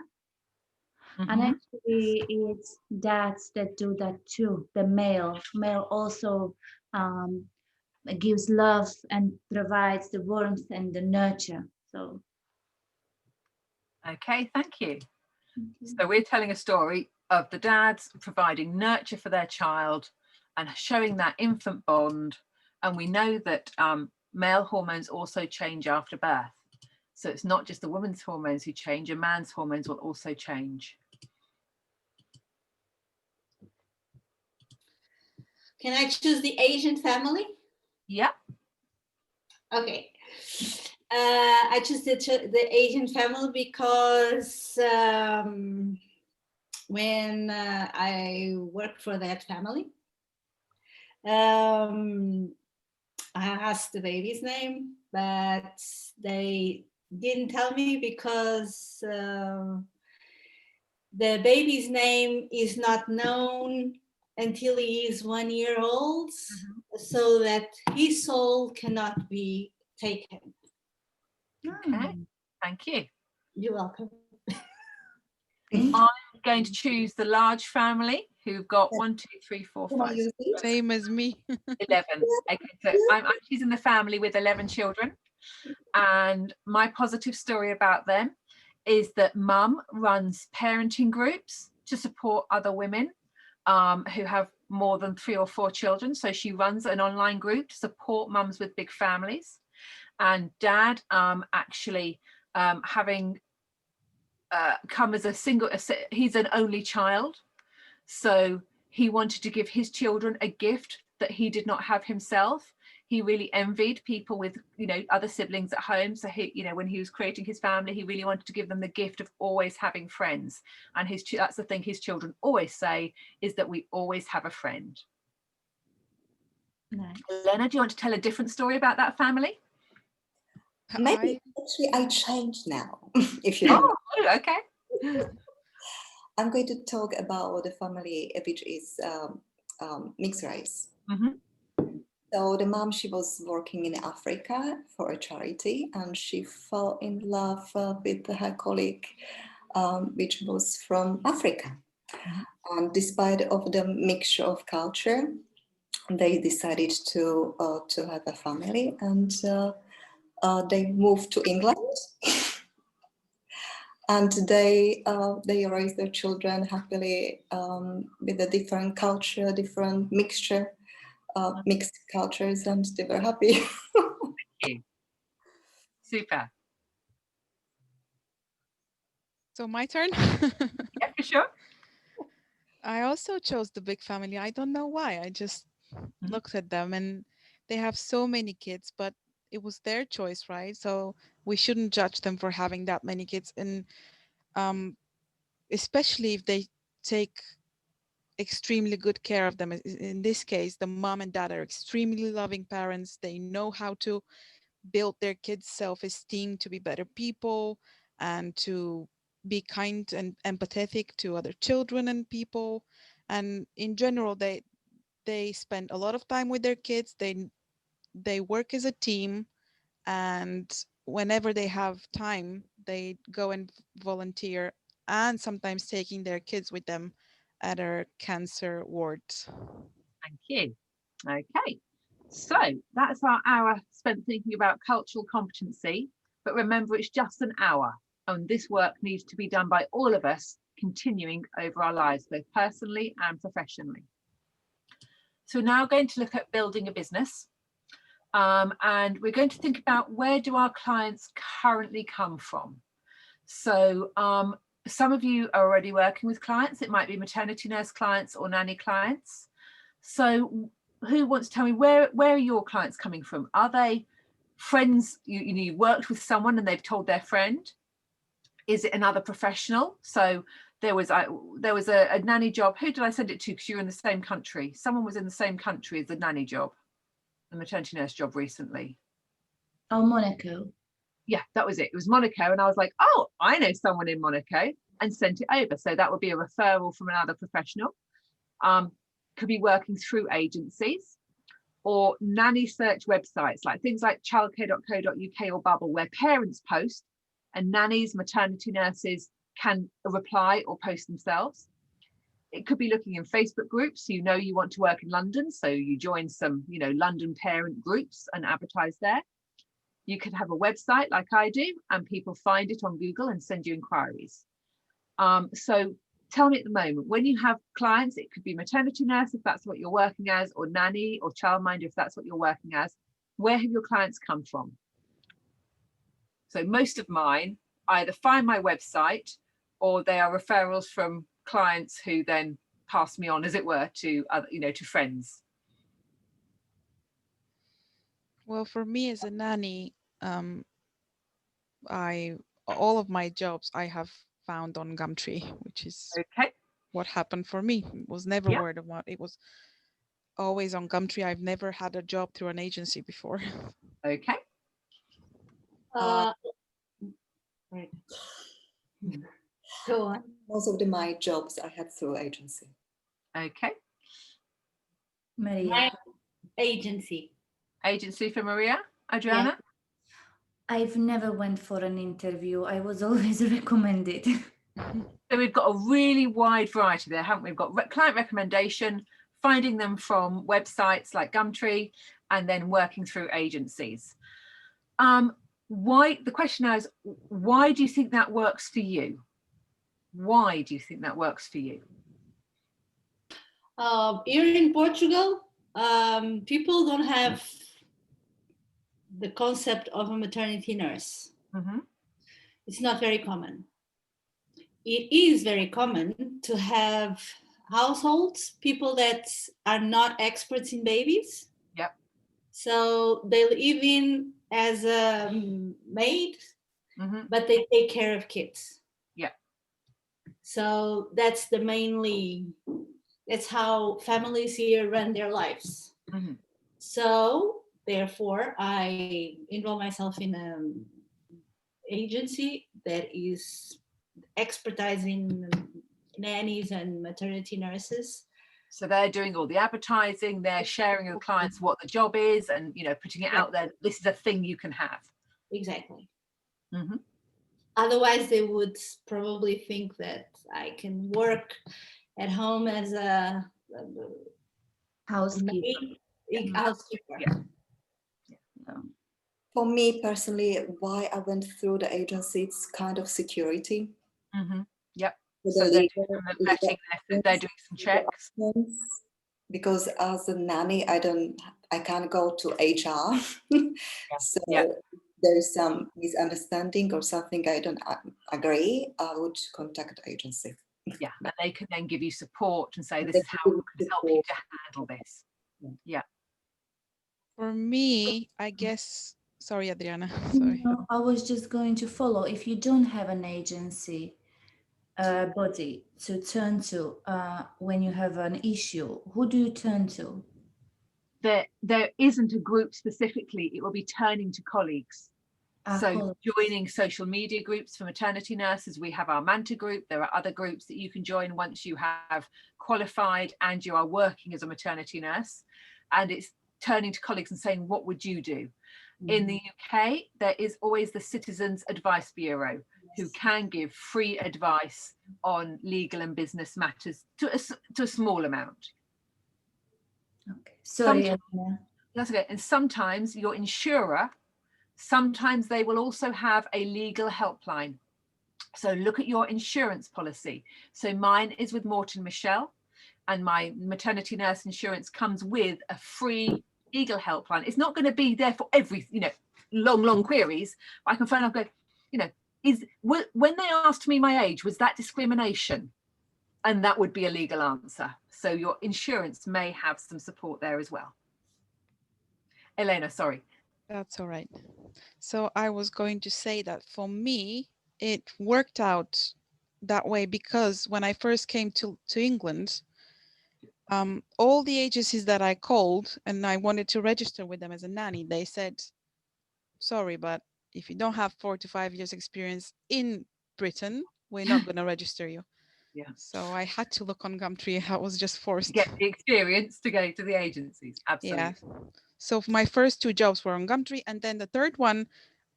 and Mhm. actually it's dads that do that too. The male also gives love and provides the warmth and the nurture. So Okay, thank you. So we're telling a story of the dads providing nurture for their child and showing that infant bond. And we know that male hormones also change after birth. So it's not just the woman's hormones who change, a man's hormones will also change. Can I choose the Asian family? Yeah. Okay. I choose the Asian family because when I worked for that family, I asked the baby's name, but they didn't tell me because the baby's name is not known until he is 1 year old, so that his soul cannot be taken. Okay, thank you. You're welcome. I'm going to choose the large family who've got 1, 2, 3, 4, 5, Same as me. 11. Okay, so I'm choosing the family with 11 children. And my positive story about them is that mum runs parenting groups to support other women who have more than 3 or 4 children. So she runs an online group to support mums with big families. And dad actually having come as a single, he's an only child. So he wanted to give his children a gift that he did not have himself. He really envied people with, you know, other siblings at home. So he, you know, when he was creating his family, he really wanted to give them the gift of always having friends. And that's the thing his children always say, is that we always have a friend. nice. Lena, do you want to tell a different story about that family? Maybe actually I changed now, if you don't. Oh, okay. I'm going to talk about the family which is mixed race. Mhm. So the mom, she was working in Africa for a charity, and she fell in love with her colleague, which was from Africa. And despite of the mixture of culture, they decided to have a family, and they moved to England. And they raise their children happily with a different culture, different mixture, mixed cultures, and they were happy. Super. So my turn. Yeah, for sure. I also chose the big family. I don't know why. I just looked at them and they have so many kids, but it was their choice, right? So we shouldn't judge them for having that many kids. And especially if they take extremely good care of them. In this case, the mom and dad are extremely loving parents. They know how to build their kids' self-esteem to be better people and to be kind and empathetic to other children and people. And in general, they spend a lot of time with their kids. They work as a team, and whenever they have time, they go and volunteer, and sometimes taking their kids with them at our cancer wards. Thank you. Okay, so that's our hour spent thinking about cultural competency. But remember, it's just an hour, and this work needs to be done by all of us, continuing over our lives, both personally and professionally. So we're now going to look at building a business. And we're going to think about, where do our clients currently come from? So some of you are already working with clients. It might be maternity nurse clients or nanny clients. So who wants to tell me, where are your clients coming from? Are they friends? You worked with someone and they've told their friend? Is it another professional? So there was a nanny job. Who did I send it to? Because you're in the same country. Someone was in the same country as the nanny job, the maternity nurse job recently. Oh, Monaco. Yeah, that was it. It was Monaco. And I was like, oh, I know someone in Monaco, and sent it over. So that would be a referral from another professional. Could be working through agencies or nanny search websites, like things like childcare.co.uk or Bubble, where parents post and nannies, maternity nurses can reply or post themselves. It could be looking in Facebook groups. You know, you want to work in London, so you join some, you know, London parent groups and advertise there. You could have a website like I do, and people find it on Google and send you inquiries. So tell me at the moment, when you have clients, it could be maternity nurse if that's what you're working as, or nanny or childminder if that's what you're working as. Where have your clients come from? So most of mine either find my website, or they are referrals from clients who then pass me on, as it were, to other, you know, to friends. Well, for me as a nanny, all of my jobs I have found on Gumtree, which is Okay. what happened for me. It was never Yeah. word of mouth. It was always on Gumtree. I've never had a job through an agency before. Okay. Right. Go on. Most of my jobs I had through agency. Okay. Maria. My agency. Agency for Maria. Adriana? I've never went for an interview. I was always recommended. So we've got a really wide variety there, haven't we? We've got client recommendation, finding them from websites like Gumtree, and then working through agencies. Why, the question now is, why do you think that works for you? Why do you think that works for you? Here in Portugal, people don't have the concept of a maternity nurse. Mm-hmm. It's not very common. It is very common to have households, people that are not experts in babies. Yep. So they live in as a maid, Mm-hmm. but they take care of kids. Yeah. So that's that's how families here run their lives. Mm-hmm. So therefore, I enroll myself in an agency that is expertising nannies and maternity nurses. So they're doing all the advertising, they're sharing with clients what the job is, and, you know, putting it out there. This is a thing you can have. Exactly. Mm-hmm. Otherwise, they would probably think that I can work at home as a Housekeeper. housekeeper. Yeah. For me personally, why I went through the agency, it's kind of security. Mm-hmm. Yep. For So the they're legal- doing some vetting, they're doing some checks. Because as a nanny, I can't go to HR. So Yeah. there is some misunderstanding or something I don't agree, I would contact the agency. Yeah, and they can then give you support and say, this They is how give we you can help you support. to handle this. Yeah. For me, I guess, sorry, Adriana, sorry. No, I was just going to follow. If you don't have an agency body to turn to when you have an issue, who do you turn to? There isn't a group specifically, it will be turning to colleagues. So Colleagues. joining social media groups for maternity nurses, we have our Manta group. There are other groups that you can join once you have qualified and you are working as a maternity nurse. And it's turning to colleagues and saying, what would you do? In the UK, there is always the Citizens Advice Bureau, who can give free advice on legal and business matters to a small amount. Okay. Sorry, Sometimes- Adriana. That's okay. And sometimes your insurer, sometimes they will also have a legal helpline. So look at your insurance policy. So mine is with Morton Michelle, and my maternity nurse insurance comes with a free legal helpline. It's not going to be there for every, you know, long queries. I can phone up and go, you know, when they asked me my age, was that discrimination? And that would be a legal answer. So your insurance may have some support there as well. Elena, sorry. That's all right. So I was going to say that for me, it worked out that way because when I first came to England, all the agencies that I called and I wanted to register with them as a nanny, they said, sorry, but if you don't have 4 to 5 years experience in Britain, we're not going to register you. Yeah. So I had to look on Gumtree. I was just forced. Get the experience to go to the agencies. Absolutely. Yeah. So my first 2 jobs were on Gumtree, and then the third one,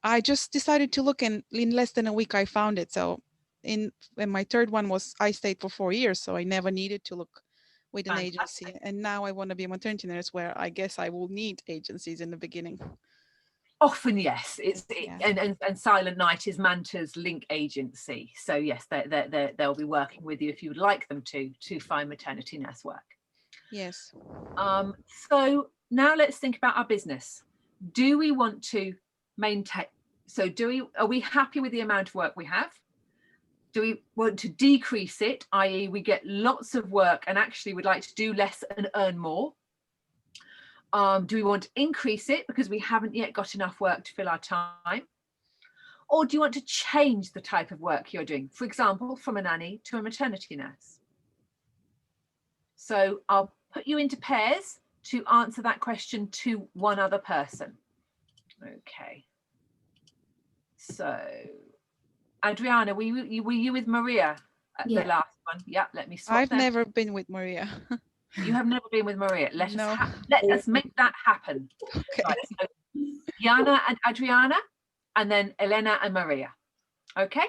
I just decided to look, and in less than a week I found it. So in when my third one was, I stayed for 4 years, so I never needed to look with an agency. Fantastic. And now I want to be a maternity nurse, where I guess I will need agencies in the beginning. Often, yes. Yeah. And Silent Night is Manta's link agency. So yes, they'll be working with you if you would like them to find maternity nurse work. Yes. So now let's think about our business. Do we want to maintain? So are we happy with the amount of work we have? Do we want to decrease it, i.e. we get lots of work and actually would like to do less and earn more? Do we want to increase it because we haven't yet got enough work to fill our time? Or do you want to change the type of work you're doing? For example, from a nanny to a maternity nurse. So I'll put you into pairs to answer that question to one other person. Okay. So, Adriana, were you with Maria at Yeah. the last one? Yeah, let me swap I've them. never been with Maria. You have never been with Maria. Let us make that happen. Okay. Right, so Yana and Adriana, and then Elena and Maria. Okay?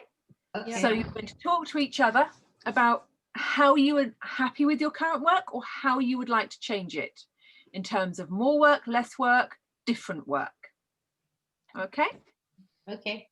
Okay. So you're going to talk to each other about how you are happy with your current work or how you would like to change it in terms of more work, less work, different work. Okay? Okay.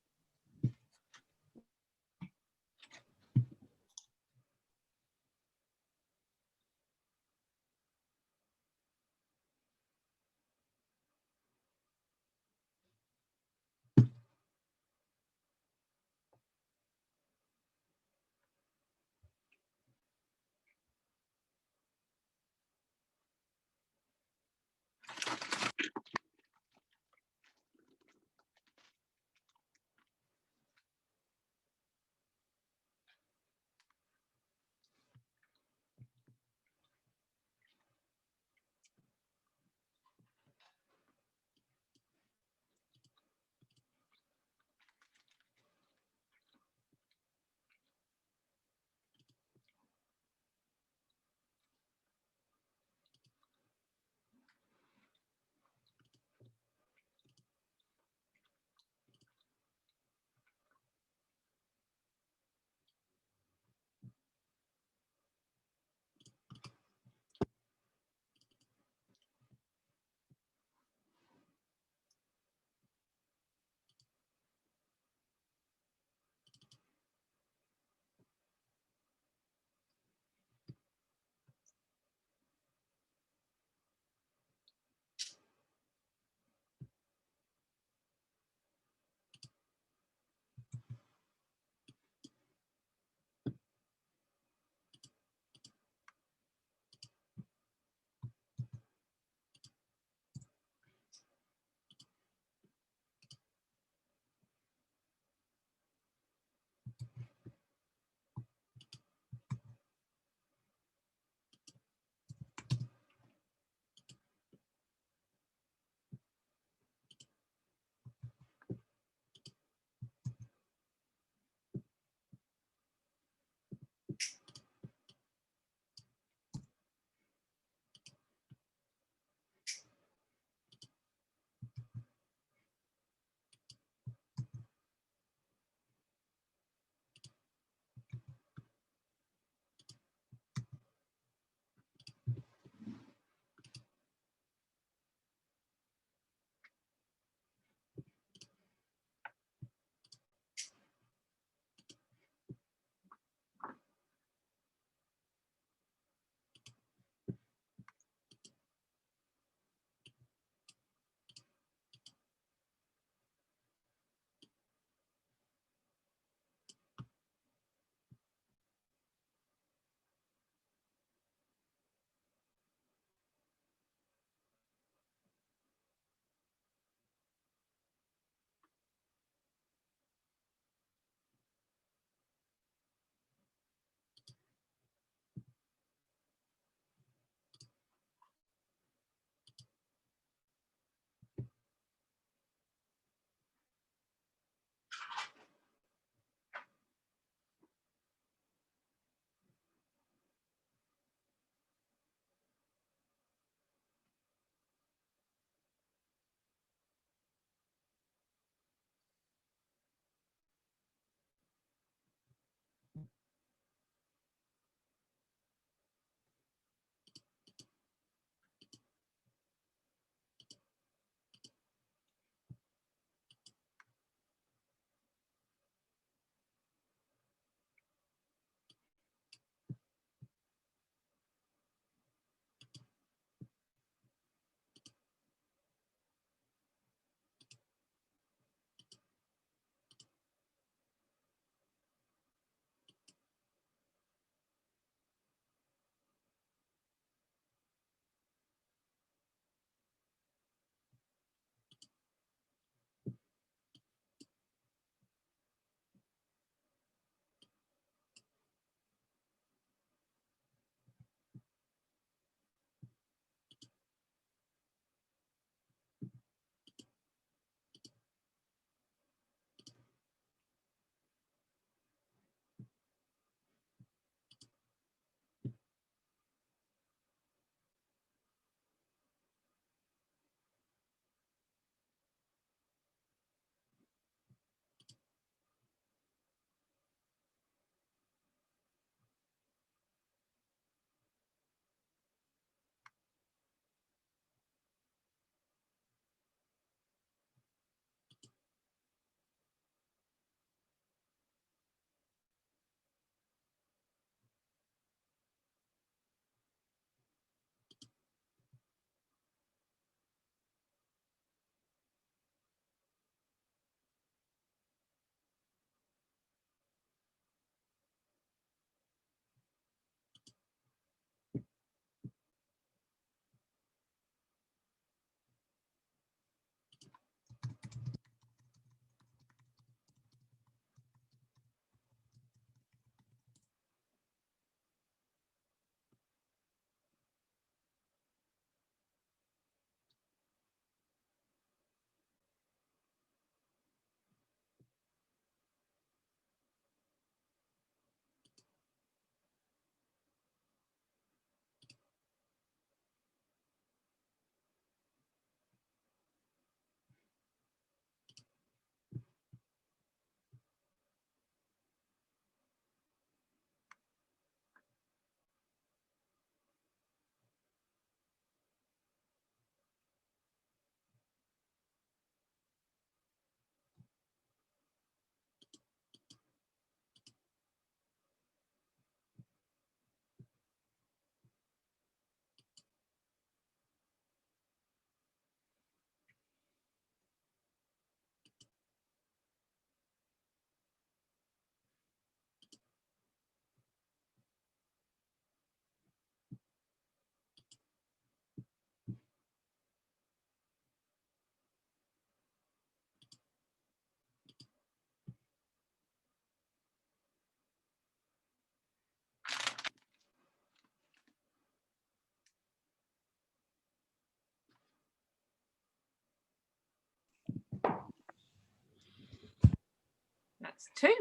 that's 2.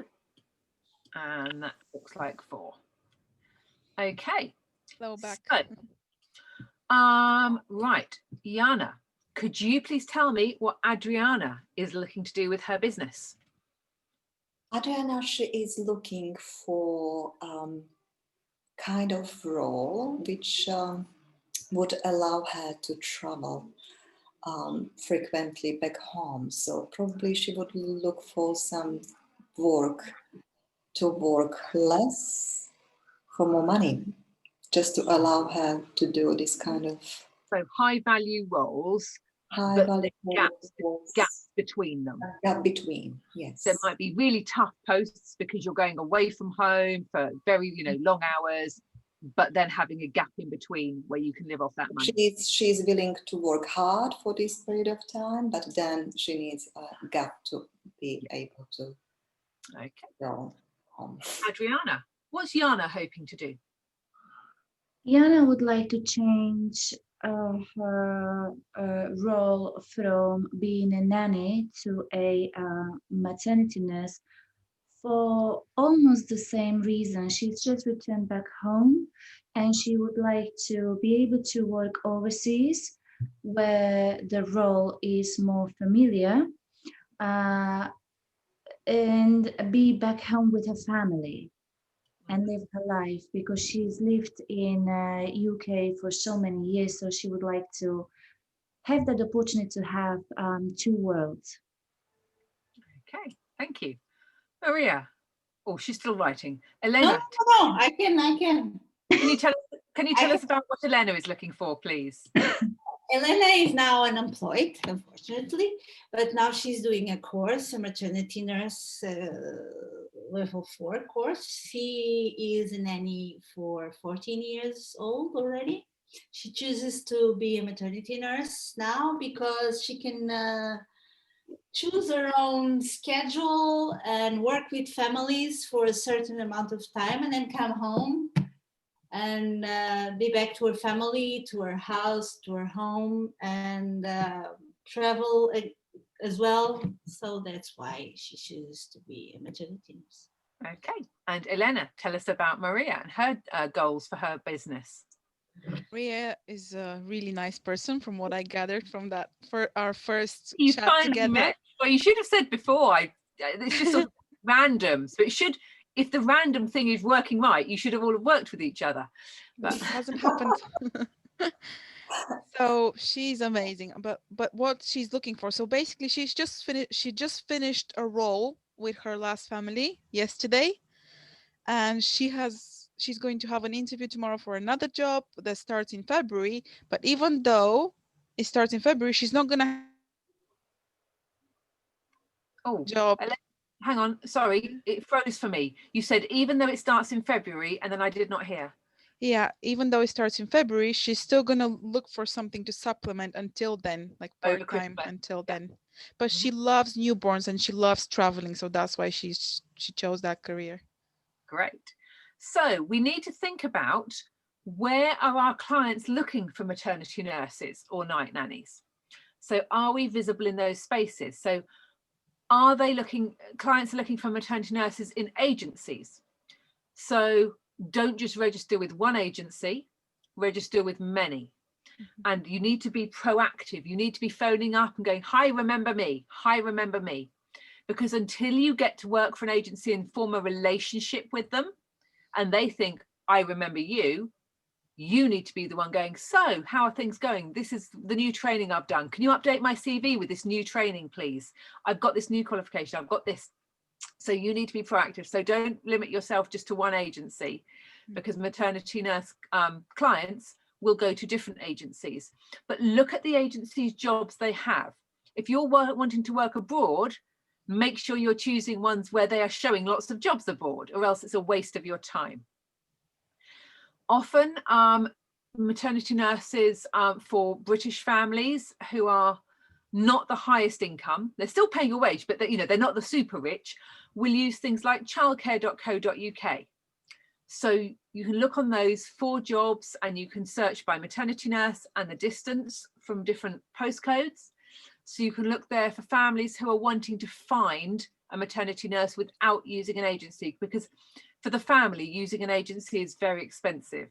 And that looks like 4. Okay. Low back. So, right, Jana, could you please tell me what Adriana is looking to do with her business? Adriana, she is looking for kind of role which would allow her to travel frequently back home. So probably she would look for some work to work less for more money, just to allow her to do this kind of So high value roles, high but value gaps between them. gap between, yes. So it might be really tough posts because you're going away from home for very, long hours, but then having a gap in between where you can live off that money. She's willing to work hard for this period of time, but then she needs a gap to be able to Okay. go home. Adriana, what's Jana hoping to do? Jana would like to change her role from being a nanny to a maternity nurse for almost the same reason. She's just returned back home and she would like to be able to work overseas where the role is more familiar and be back home with her family and live her life, because she's lived in UK for so many years, so she would like to have that opportunity to have 2 worlds. Okay, thank you. Maria, oh, she's still writing. No, Elena, I can. can you tell us about what Elena is looking for, please? Elena is now unemployed, unfortunately, but now she's doing a course, a maternity nurse level 4 course. She is a nanny for 14 years old already. She chooses to be a maternity nurse now because she can choose her own schedule and work with families for a certain amount of time and then come home and be back to her family, to her house, to her home, and travel as well. So that's why she chooses to be a maternity nurse. Okay, and Elena, tell us about Maria and her goals for her business. Maria is a really nice person from what I gathered from that for our first You chat finally together. met. Well, you should have said before. It's just sort of random. So it should, if the random thing is working right, you should have all worked with each other. But It hasn't happened. So she's amazing, but what she's looking for, so basically she just finished a role with her last family yesterday, and she's going to have an interview tomorrow for another job that starts in February. But even though it starts in February, she's not gonna job. Hang on, sorry, it froze for me. You said even though it starts in February, and then I did not hear. Yeah, even though it starts in February, she's still gonna look for something to supplement until then, like Over part-time Christmas, until yeah. then. But she loves newborns and she loves traveling, so that's why she chose that career. Great. So we need to think about, where are our clients looking for maternity nurses or night nannies? So are we visible in those spaces? So are they clients are looking for maternity nurses in agencies? So don't just register with one agency, register with many. And you need to be proactive. You need to be phoning up and going, hi, remember me, hi, remember me. Because until you get to work for an agency and form a relationship with them, and they think, I remember you, you need to be the one going, so how are things going? This is the new training I've done. Can you update my CV with this new training, please? I've got this new qualification, I've got this. So you need to be proactive. So don't limit yourself just to one agency, because maternity nurse clients will go to different agencies. But look at the agency's jobs they have. If you're wanting to work abroad, make sure you're choosing ones where they are showing lots of jobs abroad, or else it's a waste of your time. Often maternity nurses for British families who are not the highest income, they're still paying a wage, but they're not the super rich, will use things like childcare.co.uk. So you can look on those for jobs and you can search by maternity nurse and the distance from different postcodes. So you can look there for families who are wanting to find a maternity nurse without using an agency, because for the family, using an agency is very expensive.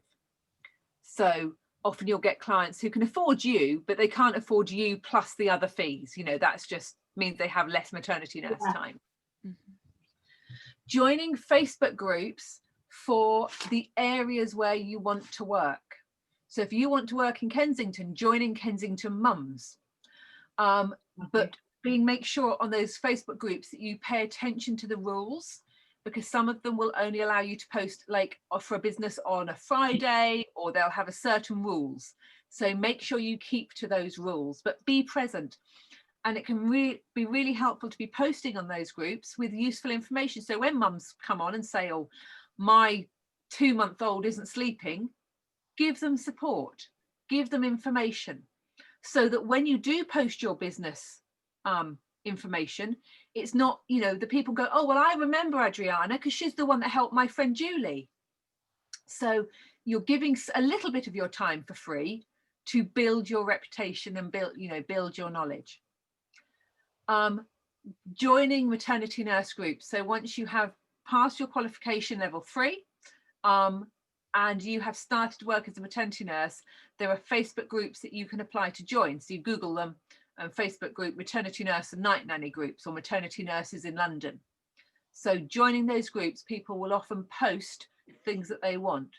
So often you'll get clients who can afford you, but they can't afford you plus the other fees. You know, that's just means they have less maternity nurse time. Joining Facebook groups for the areas where you want to work. So if you want to work in Kensington, joining Kensington Mums. But make sure on those Facebook groups that you pay attention to the rules, because some of them will only allow you to post like for a business on a Friday, or they'll have a certain rules. So make sure you keep to those rules, but be present. And it can be really helpful to be posting on those groups with useful information. So when mums come on and say, oh, my 2-month-old isn't sleeping, give them support, give them information, so that when you do post your business information, it's not, you know, the people go, oh, well, I remember Adriana because she's the one that helped my friend Julie. So you're giving a little bit of your time for free to build your reputation and build your knowledge. Joining maternity nurse groups. So once you have passed your qualification level 3 and you have started work as a maternity nurse, there are Facebook groups that you can apply to join. So you Google them, Facebook group, maternity nurse and night nanny groups, or maternity nurses in London. So joining those groups, people will often post things that they want.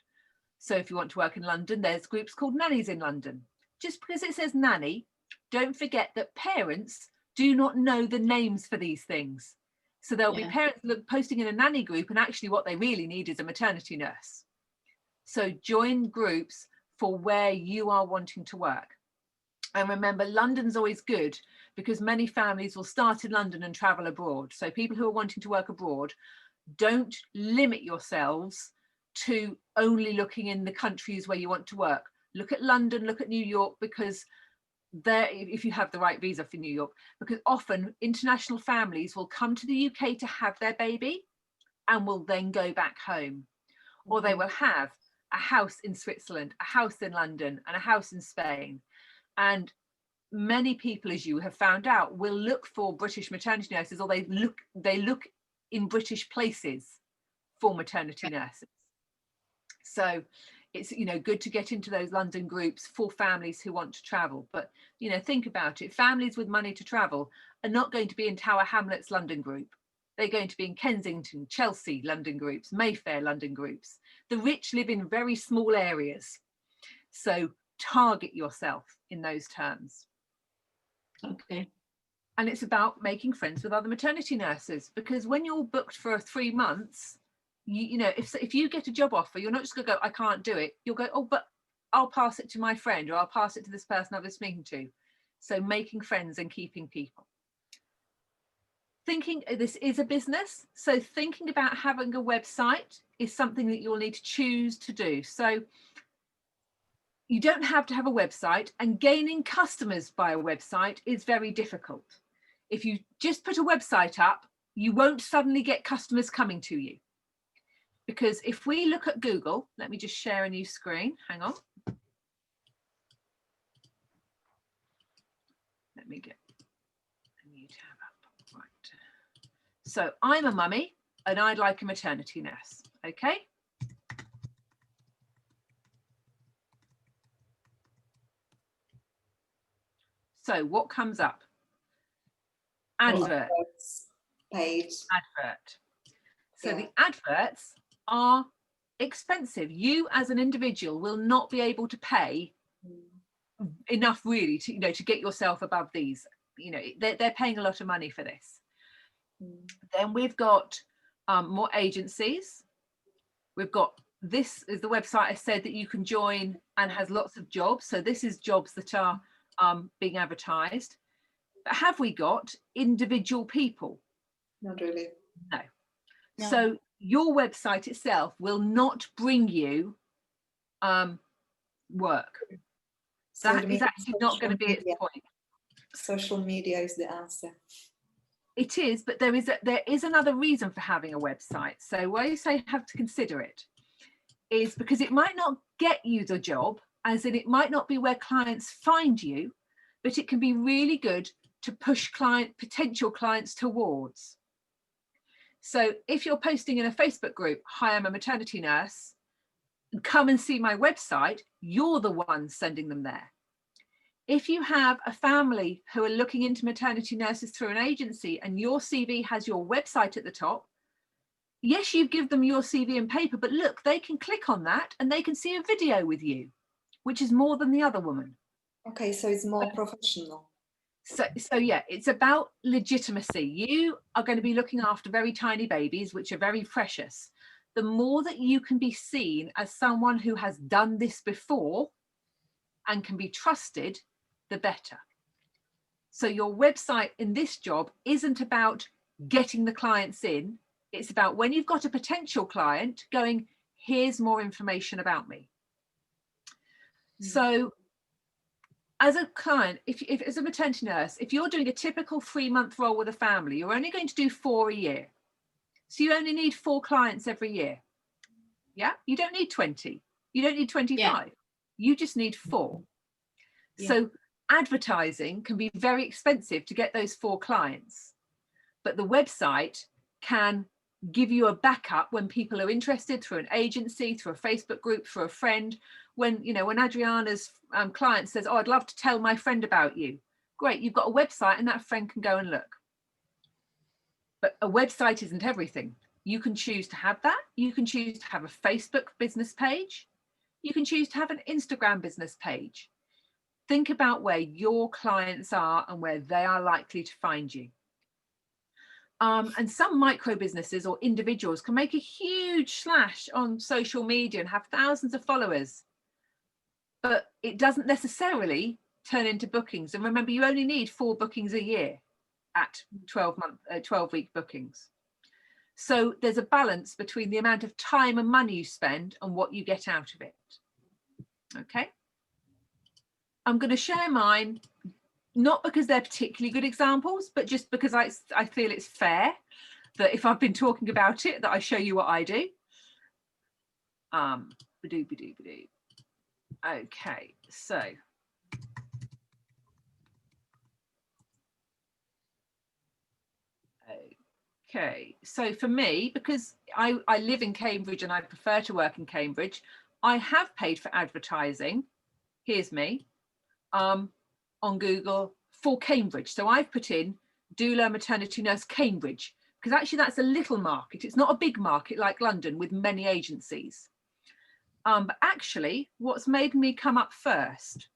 So if you want to work in London, there's groups called Nannies in London. Just because it says nanny, don't forget that parents do not know the names for these things. So there'll be parents posting in a nanny group, and actually what they really need is a maternity nurse. So join groups for where you are wanting to work. And remember, London's always good, because many families will start in London and travel abroad. So people who are wanting to work abroad, don't limit yourselves to only looking in the countries where you want to work. Look at London, look at New York, because there, if you have the right visa for New York, because often international families will come to the UK to have their baby and will then go back home. Or they will have a house in Switzerland, a house in London, and a house in Spain. And many people, as you have found out, will look for British maternity nurses, or they look in British places for maternity nurses. So it's, you know, good to get into those London groups for families who want to travel. But, you know, think about it. Families with money to travel are not going to be in Tower Hamlets London group. They're going to be in Kensington, Chelsea London groups, Mayfair London groups. The rich live in very small areas. So target yourself in those terms. Okay. And it's about making friends with other maternity nurses, because when you're booked for 3 months, you know, if you get a job offer, you're not just going to go, I can't do it. You'll go, oh, but I'll pass it to my friend, or I'll pass it to this person I was speaking to. So making friends and keeping people. Thinking this is a business. So thinking about having a website is something that you'll need to choose to do. So you don't have to have a website, and gaining customers by a website is very difficult. If you just put a website up, you won't suddenly get customers coming to you. Because if we look at Google, let me just share a new screen, hang on. Let me get a new tab up, right. So I'm a mummy and I'd like a maternity nurse, okay? So what comes up? Advert. Page. Advert. So the adverts are expensive. You as an individual will not be able to pay enough really to, you know, to get yourself above these. You know, they're paying a lot of money for this. Then we've got more agencies. We've got, this is the website I said that you can join and has lots of jobs. So this is jobs that are being advertised. But have we got individual people? Not really. No. No. So your website itself will not bring you work. So That is actually not going to be its point. Social media is the answer. It is, but there is another reason for having a website. So why you say have to consider it is because it might not get you the job, as in it might not be where clients find you, but it can be really good to push potential clients towards. So if you're posting in a Facebook group, hi, I'm a maternity nurse, come and see my website, you're the one sending them there. If you have a family who are looking into maternity nurses through an agency and your CV has your website at the top, yes, you give them your CV in paper, but look, they can click on that and they can see a video with you, which is more than the other woman. Okay, so it's more professional. So yeah, it's about legitimacy. You are going to be looking after very tiny babies, which are very precious. The more that you can be seen as someone who has done this before and can be trusted, the better. So your website in this job isn't about getting the clients in. It's about when you've got a potential client going, here's more information about me. So as a client, if as a maternity nurse, if you're doing a typical 3-month role with a family, you're only going to do 4 a year. So you only need 4 clients every year. Yeah, you don't need 20. You don't need 25. Yeah. You just need 4. Yeah. So advertising can be very expensive to get those 4 clients, but the website can give you a backup when people are interested through an agency, through a Facebook group, through a friend. When, you know, when Adriana's client says, oh, I'd love to tell my friend about you. Great, you've got a website and that friend can go and look. But a website isn't everything. You can choose to have that. You can choose to have a Facebook business page. You can choose to have an Instagram business page. Think about where your clients are and where they are likely to find you. And some micro businesses or individuals can make a huge slash on social media and have thousands of followers, but it doesn't necessarily turn into bookings. And remember, you only need 4 bookings a year at 12-week bookings. So there's a balance between the amount of time and money you spend and what you get out of it. Okay. I'm going to share mine, not because they're particularly good examples, but just because I feel it's fair that if I've been talking about it, that I show you what I do. Okay, so. Okay, so for me, because I live in Cambridge and I prefer to work in Cambridge, I have paid for advertising. Here's me. On Google for Cambridge. So I've put in doula maternity nurse Cambridge, because actually that's a little market. It's not a big market like London with many agencies. But actually what's made me come up first.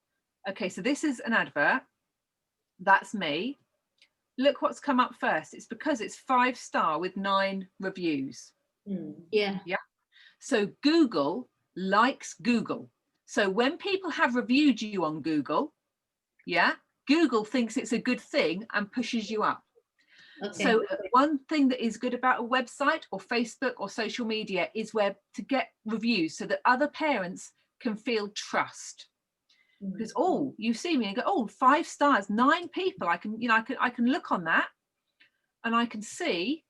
Okay, so this is an advert. That's me. Look what's come up first. It's because it's 5-star with 9 reviews. Yeah. Yeah. So Google likes Google. So when people have reviewed you on Google, yeah, Google thinks it's a good thing and pushes you up. Okay. So one thing that is good about a website or Facebook or social media is where to get reviews so that other parents can feel trust. Because oh, you see me and go, oh, 5 stars, 9 people. I can, you know, I can look on that and I can see,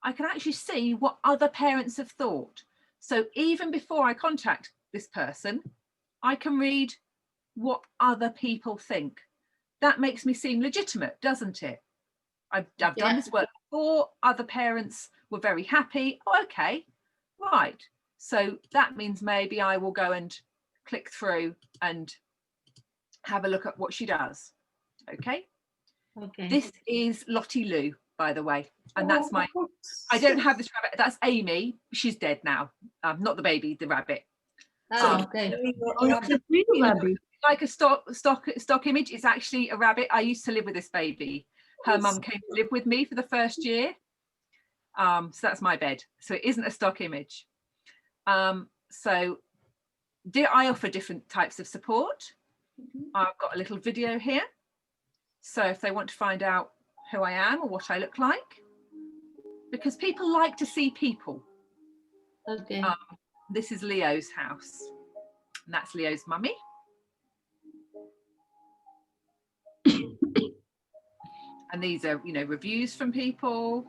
I can actually see what other parents have thought. So even before I contact this person, I can read what other people think. That makes me seem legitimate, doesn't it? I've done this work before, other parents were very happy. Oh, okay, right. So that means maybe I will go and click through and have a look at what she does. Okay. Okay. This is Lottie Lou, by the way, and that's my. I don't have this rabbit. That's Amy. She's dead now. Not the baby, the rabbit. Oh, okay. It's a real rabbit. Like a stock image. It's actually a rabbit. I used to live with this baby. Her mum came to live with me for the first year. So that's my bed. So it isn't a stock image. So I offer different types of support. I've got a little video here. So if they want to find out who I am or what I look like, because people like to see people. Okay. This is Leo's house, and that's Leo's mummy. And these are, you know, reviews from people.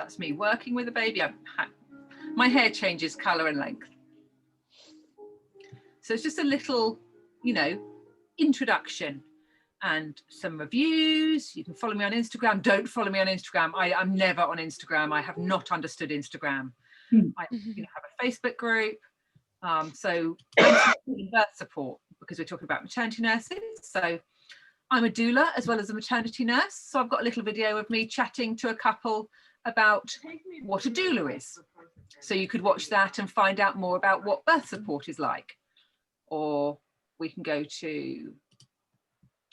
That's me working with a baby. My hair changes colour and length. So it's just a little, you know, introduction and some reviews. You can follow me on Instagram. Don't follow me on Instagram. I'm never on Instagram. I have not understood Instagram. I have a Facebook group. So birth support, because we're talking about maternity nurses. So I'm a doula as well as a maternity nurse. So I've got a little video of me chatting to a couple about what a doula is. So you could watch that and find out more about what birth support is like. Or we can go to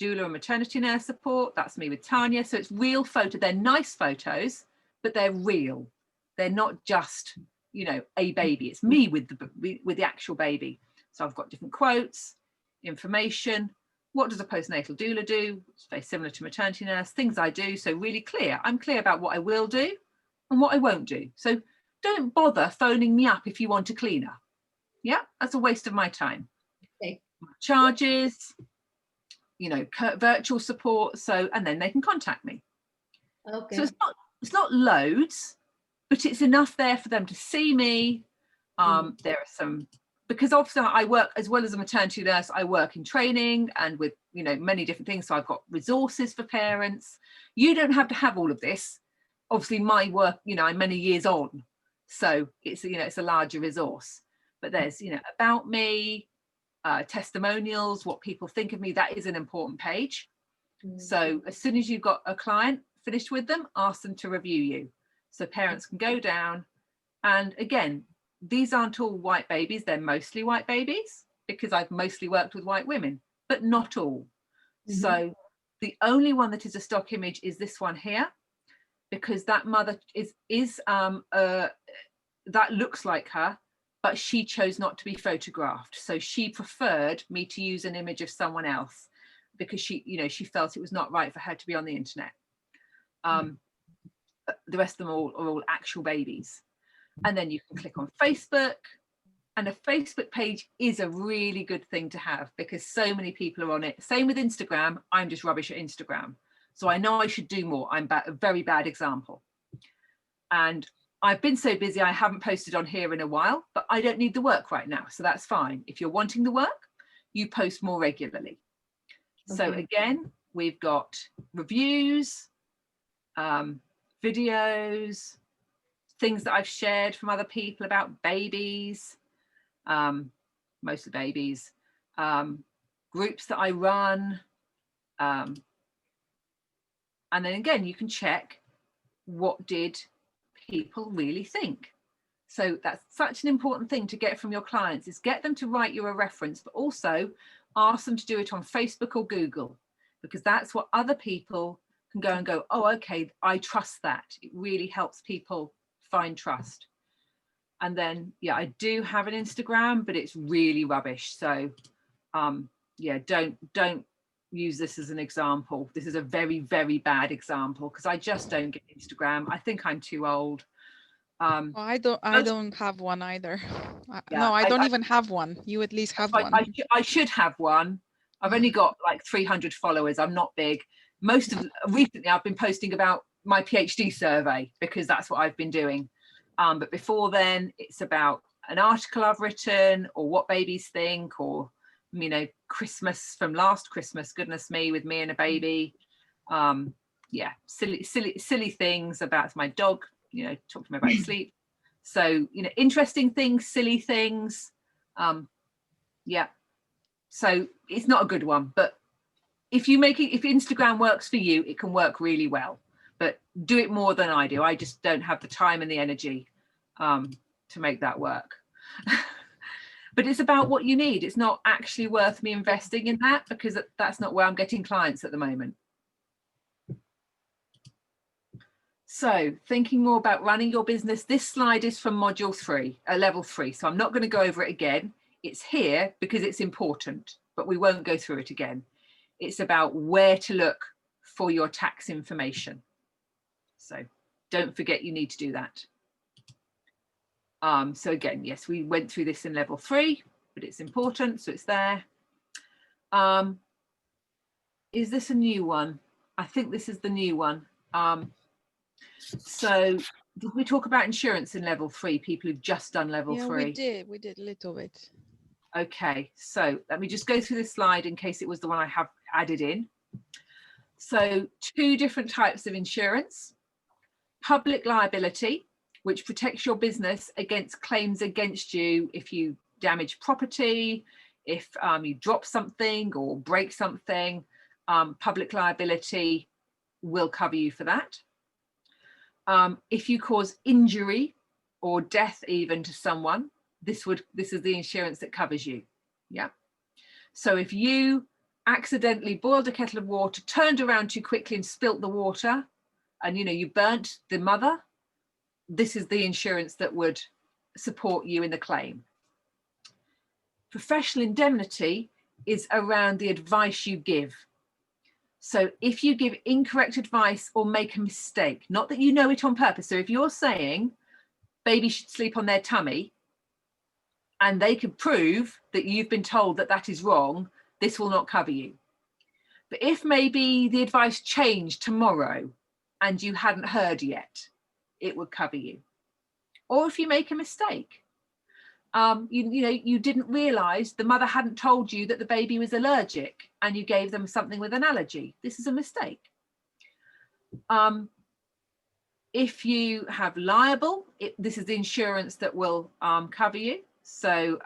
doula and maternity nurse support. That's me with Tanya. So it's real photo. They're nice photos, but they're real. They're not just, you know, a baby. It's me with the actual baby. So I've got different quotes, information. What does a postnatal doula do? It's very similar to maternity nurse. Things I do. So really clear. I'm clear about what I will do and what I won't do. So don't bother phoning me up if you want a cleaner. Yeah, that's a waste of my time. Okay. Charges, you know, virtual support. So, and then they can contact me. Okay. So it's not loads, but it's enough there for them to see me. There are some, because often I work as well as a maternity nurse, I work in training and with, you know, many different things. So I've got resources for parents. You don't have to have all of this. Obviously my work, you know, I'm many years on. So it's, you know, it's a larger resource, but there's, you know, about me, testimonials, what people think of me. That is an important page. So as soon as you've got a client finished with them, ask them to review you. So parents can go down. And again, these aren't all white babies. They're mostly white babies because I've mostly worked with white women, but not all. So the only one that is a stock image is this one here, because that mother that looks like her, but she chose not to be photographed. So she preferred me to use an image of someone else because she, you know, she felt it was not right for her to be on the internet. The rest of them are all actual babies. And then you can click on Facebook, and a Facebook page is a really good thing to have because so many people are on it. Same with Instagram. I'm just rubbish at Instagram. So I know I should do more. I'm a very bad example. And I've been so busy, I haven't posted on here in a while, but I don't need the work right now. So that's fine. If you're wanting the work, you post more regularly. So again, we've got reviews, videos, things that I've shared from other people about babies, most of the babies, groups that I run. And then again, you can check what did people really think. So that's such an important thing to get from your clients, is get them to write you a reference, but also ask them to do it on Facebook or Google, because that's what other people can go and go, oh, okay, I trust that. It really helps people find trust. And then, yeah, I do have an Instagram, but it's really rubbish. So yeah, don't use this as an example. This is a very, very bad example because I just don't get Instagram. I think I'm too old. Well, I don't have one either. Yeah, no, I don't even have one. You at least have one. I should have one. I've only got like 300 followers. I'm not big. Recently I've been posting about my PhD survey because that's what I've been doing. But before then it's about an article I've written or what babies think, or, you know, Christmas from last Christmas, goodness me, with me and a baby. Yeah, silly things about my dog, you know, talk to me about sleep. So, you know, interesting things, silly things. Yeah. So it's not a good one, but if Instagram works for you, it can work really well, but do it more than I do. I just don't have the time and the energy to make that work. But it's about what you need. It's not actually worth me investing in that because that's not where I'm getting clients at the moment. So thinking more about running your business, this slide is from module 3, level 3. So I'm not going to go over it again. It's here because it's important, but we won't go through it again. It's about where to look for your tax information. So don't forget you need to do that. So again, yes, we went through this in level 3, but it's important, so it's there. Is this a new one? I think this is the new one. So Did we talk about insurance in level 3, people who've just done level Yeah, 3? we did a little bit. Okay, so let me just go through this slide in case it was the one I have added in. So 2 different types of insurance: public liability, which protects your business against claims against you if you damage property, if you drop something or break something. Public liability will cover you for that. If you cause injury or death even to someone, this is the insurance that covers you. Yeah. So if you accidentally boiled a kettle of water, turned around too quickly and spilt the water, and you burnt the mother, this is the insurance that would support you in the claim. Professional indemnity is around the advice you give. So if you give incorrect advice or make a mistake, not that you know it on purpose. So if you're saying baby should sleep on their tummy, and they could prove that you've been told that that is wrong, this will not cover you. But if maybe the advice changed tomorrow and you hadn't heard yet, it would cover you. Or if you make a mistake, you didn't realize the mother hadn't told you that the baby was allergic and you gave them something with an allergy. This is a mistake. If you have liable, this is the insurance that will cover you. So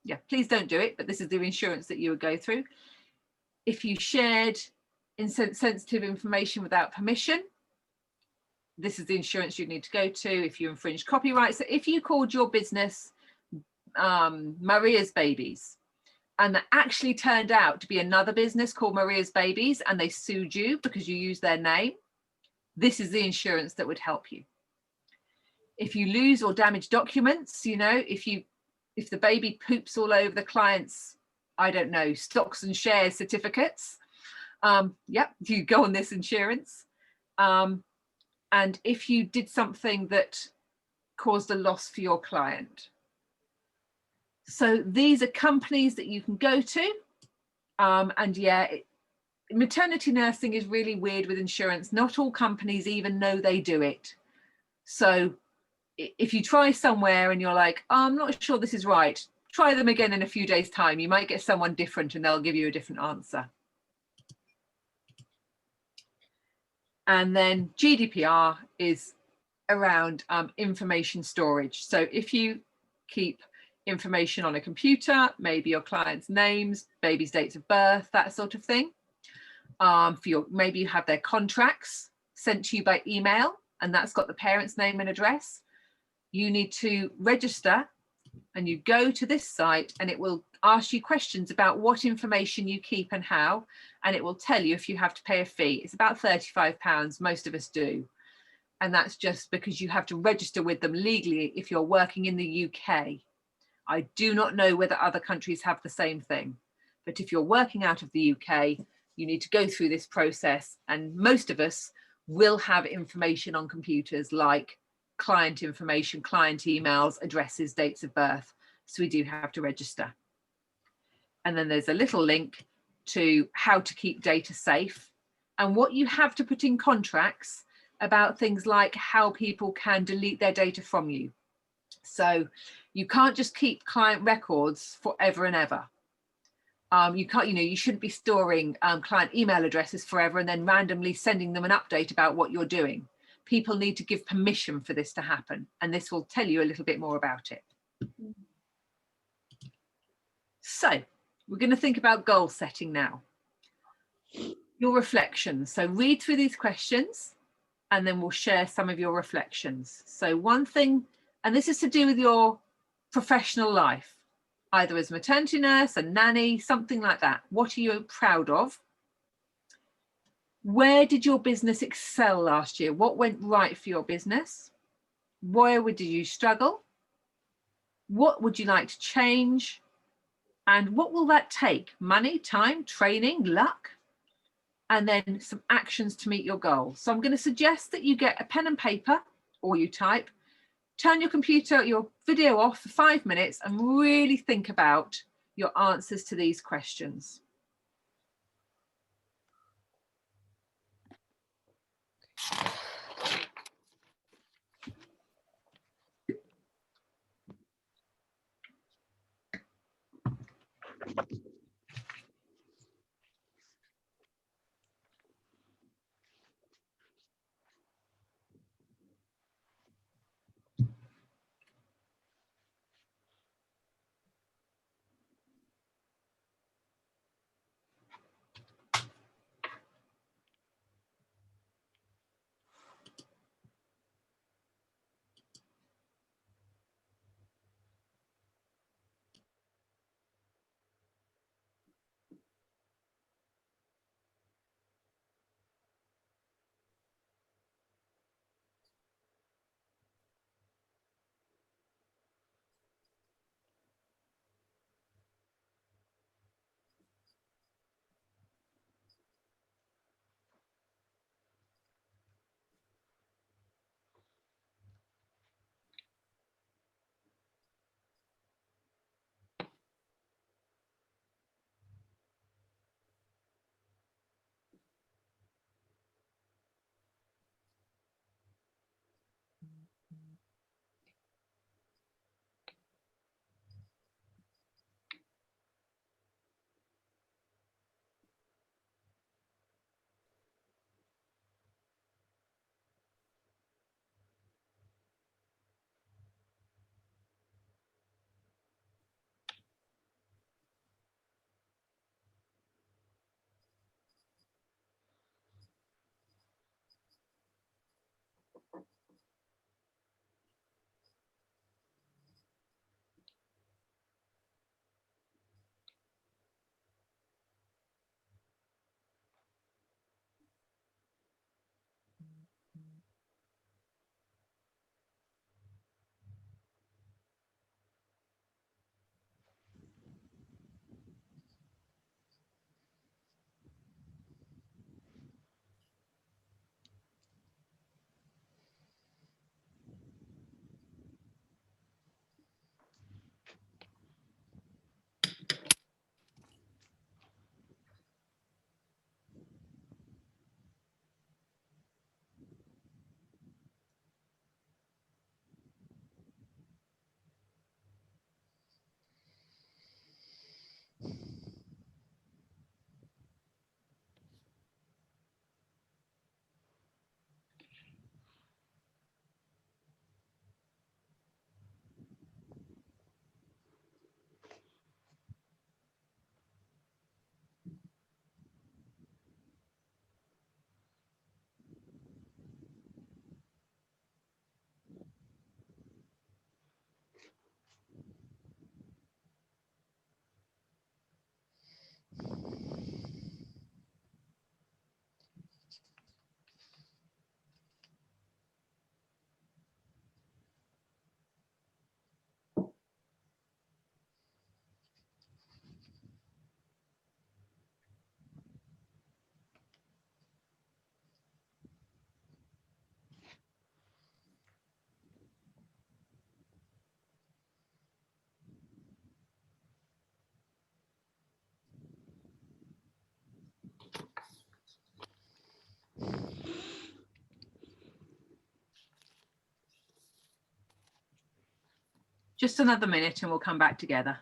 yeah, please don't do it, but this is the insurance that you would go through. If you shared sensitive information without permission, this is the insurance you need to go to. If you infringe copyright, so if you called your business Maria's Babies, and that actually turned out to be another business called Maria's Babies, and they sued you because you used their name, this is the insurance that would help you. If you lose or damage documents, if the baby poops all over the client's, I don't know, stocks and shares certificates, you go on this insurance. And if you did something that caused a loss for your client. So these are companies that you can go to. And yeah, maternity nursing is really weird with insurance. Not all companies even know they do it. So if you try somewhere and you're like, oh, I'm not sure this is right, try them again in a few days' time. You might get someone different and they'll give you a different answer. And then GDPR is around information storage. So if you keep information on a computer, maybe your clients' names, baby's dates of birth, that sort of thing. Maybe you have their contracts sent to you by email, and that's got the parent's name and address. You need to register, and you go to this site and it will ask you questions about what information you keep and how, and it will tell you if you have to pay a fee. It's about £35, most of us do. And that's just because you have to register with them legally if you're working in the UK. I do not know whether other countries have the same thing, but if you're working out of the UK, you need to go through this process, and most of us will have information on computers like client information, client emails, addresses, dates of birth. So we do have to register. And then there's a little link to how to keep data safe and what you have to put in contracts about things like how people can delete their data from you. So you can't just keep client records forever and ever. You can't, you shouldn't be storing client email addresses forever and then randomly sending them an update about what you're doing. People need to give permission for this to happen, and this will tell you a little bit more about it. So we're going to think about goal setting now. Your reflections. So read through these questions and then we'll share some of your reflections. So one thing, and this is to do with your professional life, either as a maternity nurse, a nanny, something like that. What are you proud of? Where did your business excel last year? What went right for your business? Where did you struggle? What would you like to change? And what will that take? Money, time, training, luck? And then some actions to meet your goal. So I'm going to suggest that you get a pen and paper, or you type, turn your computer, your video off for 5 minutes and really think about your answers to these questions. Just another minute and we'll come back together.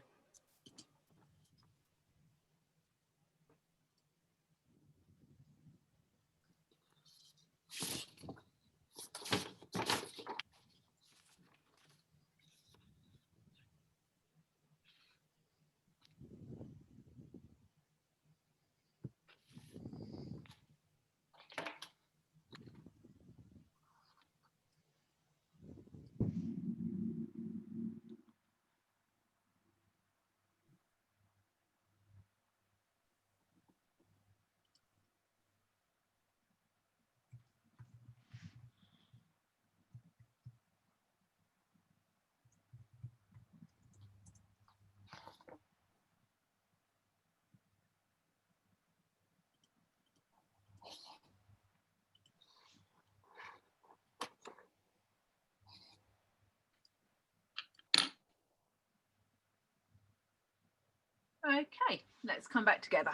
Okay, let's come back together.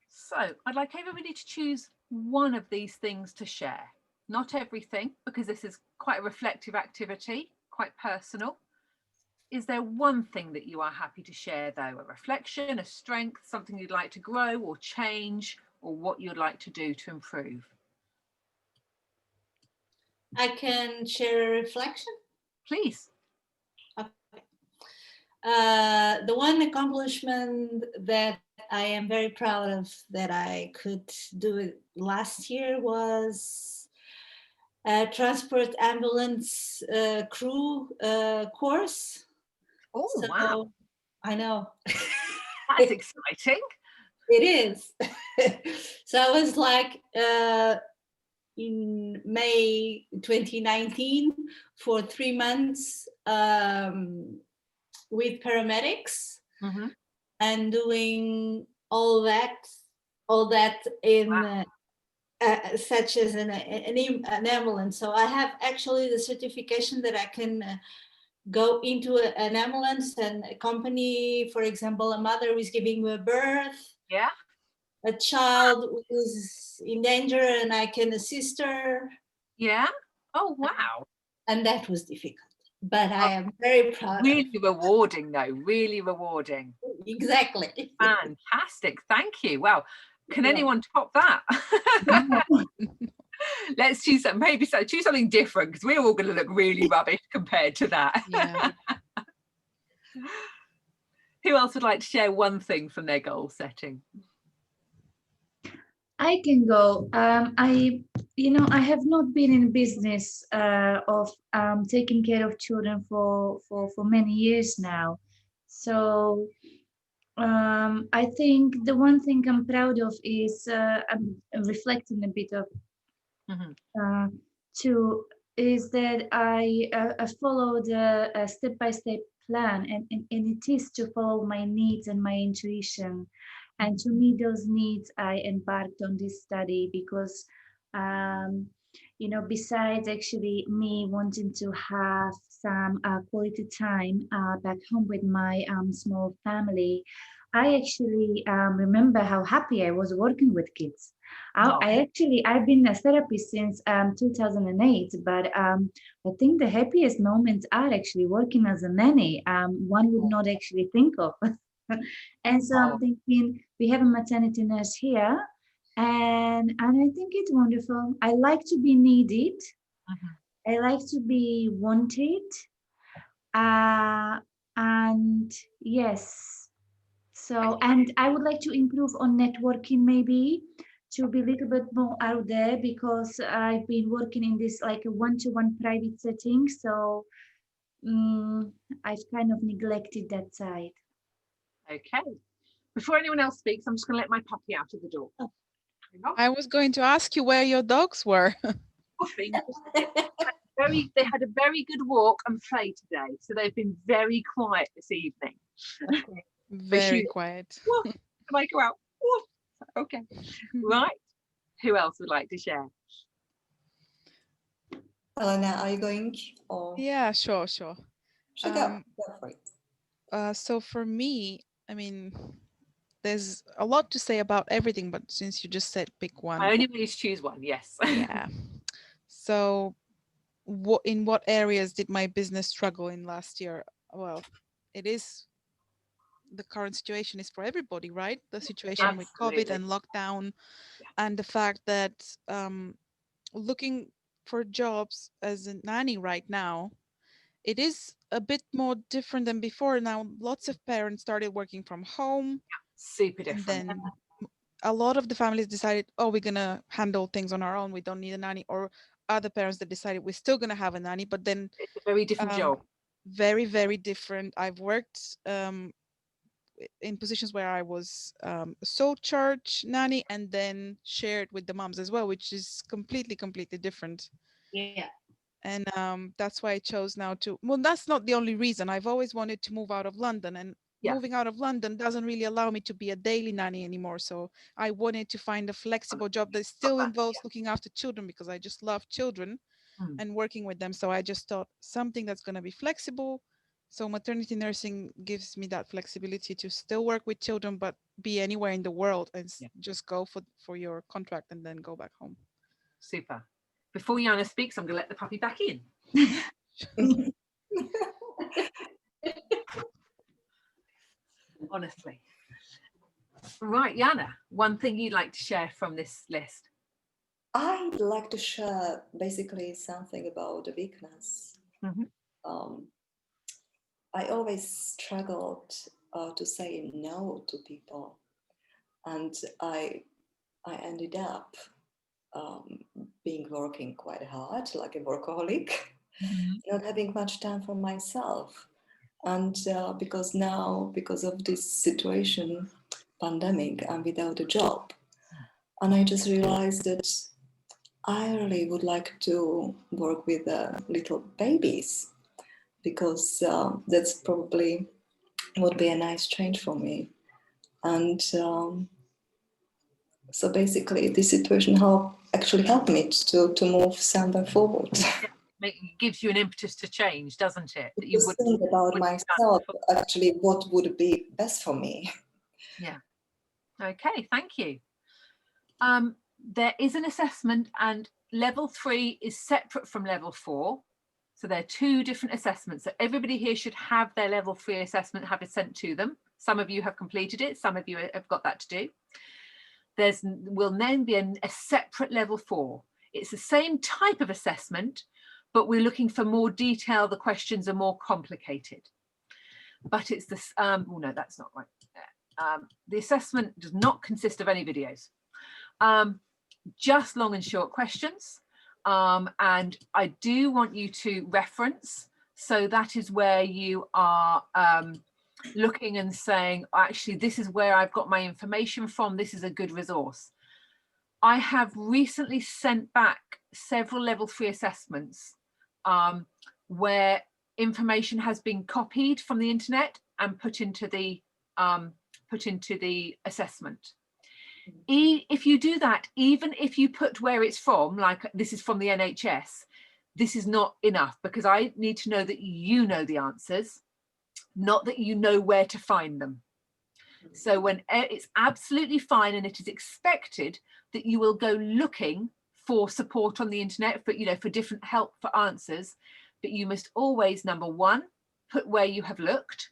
So I'd like everybody to choose one of these things to share. Not everything, because this is quite a reflective activity, quite personal. is there one thing that you are happy to share though? A reflection, a strength, something you'd like to grow or change, or what you'd like to do to improve? I can share a reflection. Please. The one accomplishment that I am very proud of that I could do it last year was a transport ambulance crew course. Oh, So, wow. I know. That's exciting. It is. So I was like in May 2019 for 3 months with paramedics Mhm. and doing all that in Wow. such as an ambulance. So I have actually the certification that I can go into an ambulance and accompany, for example, a mother who is giving birth, Yeah. a child who's in danger, and I can assist her. Yeah. Oh, wow. And that was difficult, but I am very proud of Really rewarding though, really rewarding. it. Exactly. Fantastic. Thank you. Well, can Yeah. anyone top that? Let's choose some, maybe so choose something different, because we're all going to look really rubbish compared to that. Yeah. Who else would like to share one thing from their goal setting? I can go. I have not been in business of taking care of children for many years now. So I think the one thing I'm proud of is I'm reflecting a bit of Mhm. too, is that I followed a step-by-step plan, and it is to follow my needs and my intuition. And to meet those needs, I embarked on this study because, besides actually me wanting to have some quality time back home with my small family, I actually remember how happy I was working with kids. Oh. I've been a therapist since 2008, but I think the happiest moments are actually working as a nanny. One would not actually think of. And so I'm thinking we have a maternity nurse here, and I think it's wonderful. I like to be needed. Mhm. I like to be wanted. And yes, so, and I would like to improve on networking, maybe to be a little bit more out there, because I've been working in this like a one-to-one private setting. So I've kind of neglected that side. Okay. Before anyone else speaks, I'm just going to let my puppy out of the door. Hang on. I was going to ask you where your dogs were. They had a very good walk and play today, so they've been very quiet this evening. Very quiet. Can I go out? Woof. Okay. Right. Who else would like to share? Elena, are you going? Or Yeah, sure. should Um, go for it. So for me, I mean, there's a lot to say about everything, but since you just said pick one. I only want you to choose one, yes. Yeah. So in what areas did my business struggle in last year? Well, it is the current situation is for everybody, right? The situation with COVID Absolutely. and lockdown, and the fact that looking for jobs as a nanny right now, it is a bit more different than before. Now, lots of parents started working from home. Super And different. then a lot of the families decided, oh, we're going to handle things on our own. We don't need a nanny. Or other parents that decided we're still going to have a nanny, but then It's a very different job. Very, very different. I've worked in positions where I was a sole charge nanny and then shared with the moms as well, which is completely different. Yeah. And that's why I chose now to, well, that's not the only reason. I've always wanted to move out of London, and moving out of London doesn't really allow me to be a daily nanny anymore. So I wanted to find a flexible job that still involves looking after children, because I just love children and working with them. So I just thought something that's going to be flexible. So maternity nursing gives me that flexibility to still work with children, but be anywhere in the world and just go for your contract and then go back home. Super. Before Yana speaks, I'm going to let the puppy back in. honestly. Right, Jana, one thing you'd like to share from this list? I'd like to share basically something about the weakness. Mhm. I always struggled to say no to people, and I ended up being working quite hard, like a workaholic, not having much time for myself. And because now, because of this situation, pandemic, I'm without a job. And I just realized that I really would like to work with little babies, because that's probably would be a nice change for me. And so basically this situation actually helped me to move somewhere forward. Gives you an impetus to change, doesn't it? That you To would think about wouldn't have done myself, before. actually, what would be best for me. Yeah. Okay, thank you. There is an assessment, and level 3 is separate from level 4. So they're two different assessments. So everybody here should have their level 3 assessment, have it sent to them. Some of you have completed it, some of you have got that to do. Will then be a separate level 4. It's the same type of assessment, but we're looking for more detail. The questions are more complicated. But it's this, oh no, that's not right. The assessment does not consist of any videos. Just long and short questions. And I do want you to reference. So that is where you are looking and saying, actually, this is where I've got my information from. This is a good resource. I have recently sent back several level 3 assessments where information has been copied from the internet and put into the assessment. If you do that, even if you put where it's from, like this is from the NHS, this is not enough, because I need to know that you know the answers, not that you know where to find them. So when it's absolutely fine, and it is expected that you will go looking for support on the internet for, for different help for answers, but you must always, number one, put where you have looked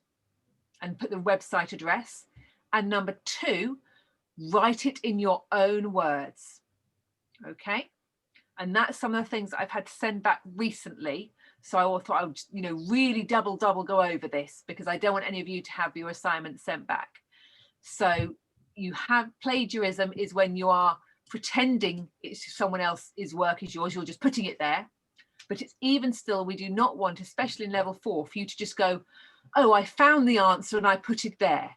and put the website address, and number two, write it in your own words. Okay, and that's some of the things that I've had to send back recently. So I thought I would, really double go over this, because I don't want any of you to have your assignment sent back. So you have plagiarism is when you are pretending it's someone else's work is yours, you're just putting it there. But it's even still, we do not want, especially in level 4, for you to just go, oh, I found the answer and I put it there.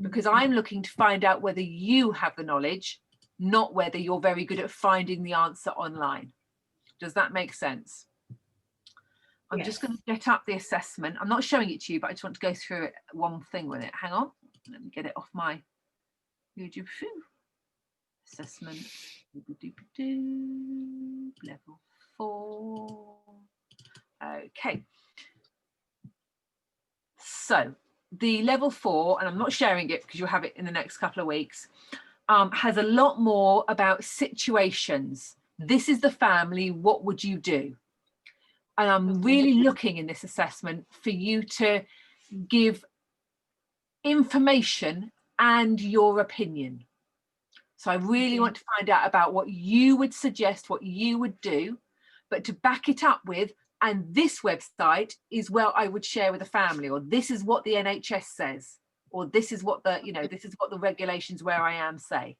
Because I'm looking to find out whether you have the knowledge, not whether you're very good at finding the answer online. Does that make sense? I'm just going to get up the assessment. I'm not showing it to you, but I just want to go through it, one thing with it. Hang on. Let me get it off my YouTube. Assessment. Level 4. Okay. So the level 4, and I'm not sharing it because you'll have it in the next couple of weeks, has a lot more about situations. This is the family, what would you do? And I'm really looking in this assessment for you to give information and your opinion. So I really want to find out about what you would suggest, what you would do, but to back it up with, and this website is where I would share with the family, or this is what the NHS says, or this is what the, this is what the regulations where I am say.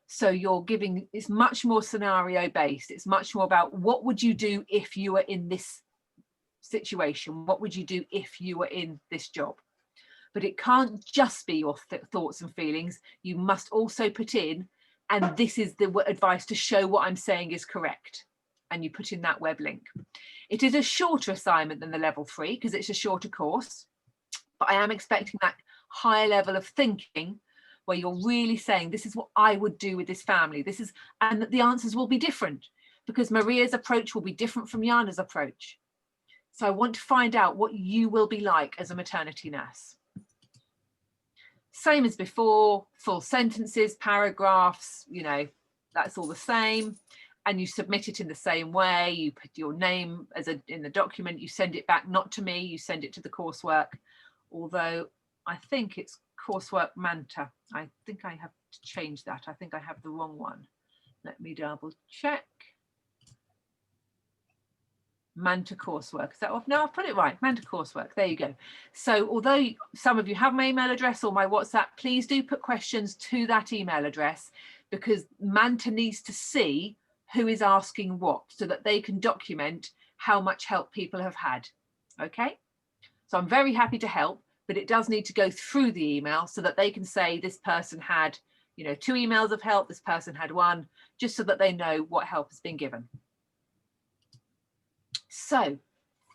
So you're giving, it's much more scenario based. It's much more about what would you do if you were in this situation? What would you do if you were in this job? But it can't just be your thoughts and feelings. You must also put in, and this is the advice to show what I'm saying is correct. And you put in that web link. It is a shorter assignment than the level 3 because it's a shorter course, but I am expecting that higher level of thinking where you're really saying, this is what I would do with this family. This is, and the answers will be different because Maria's approach will be different from Jana's approach. So I want to find out what you will be like as a maternity nurse. Same as before, full sentences, paragraphs, that's all the same. And you submit it in the same way. You put your name in the document, you send it back, not to me, you send it to the coursework. Although I think it's coursework Manta. I think I have to change that. I think I have the wrong one. Let me double check. Manta coursework. Is that off? No, I've put it right. Manta coursework. There you go. So although some of you have my email address or my WhatsApp, please do put questions to that email address, because Manta needs to see who is asking what so that they can document how much help people have had. Okay. So I'm very happy to help, but it does need to go through the email so that they can say this person had, you know, 2 emails of help, this person had 1, just so that they know what help has been given. So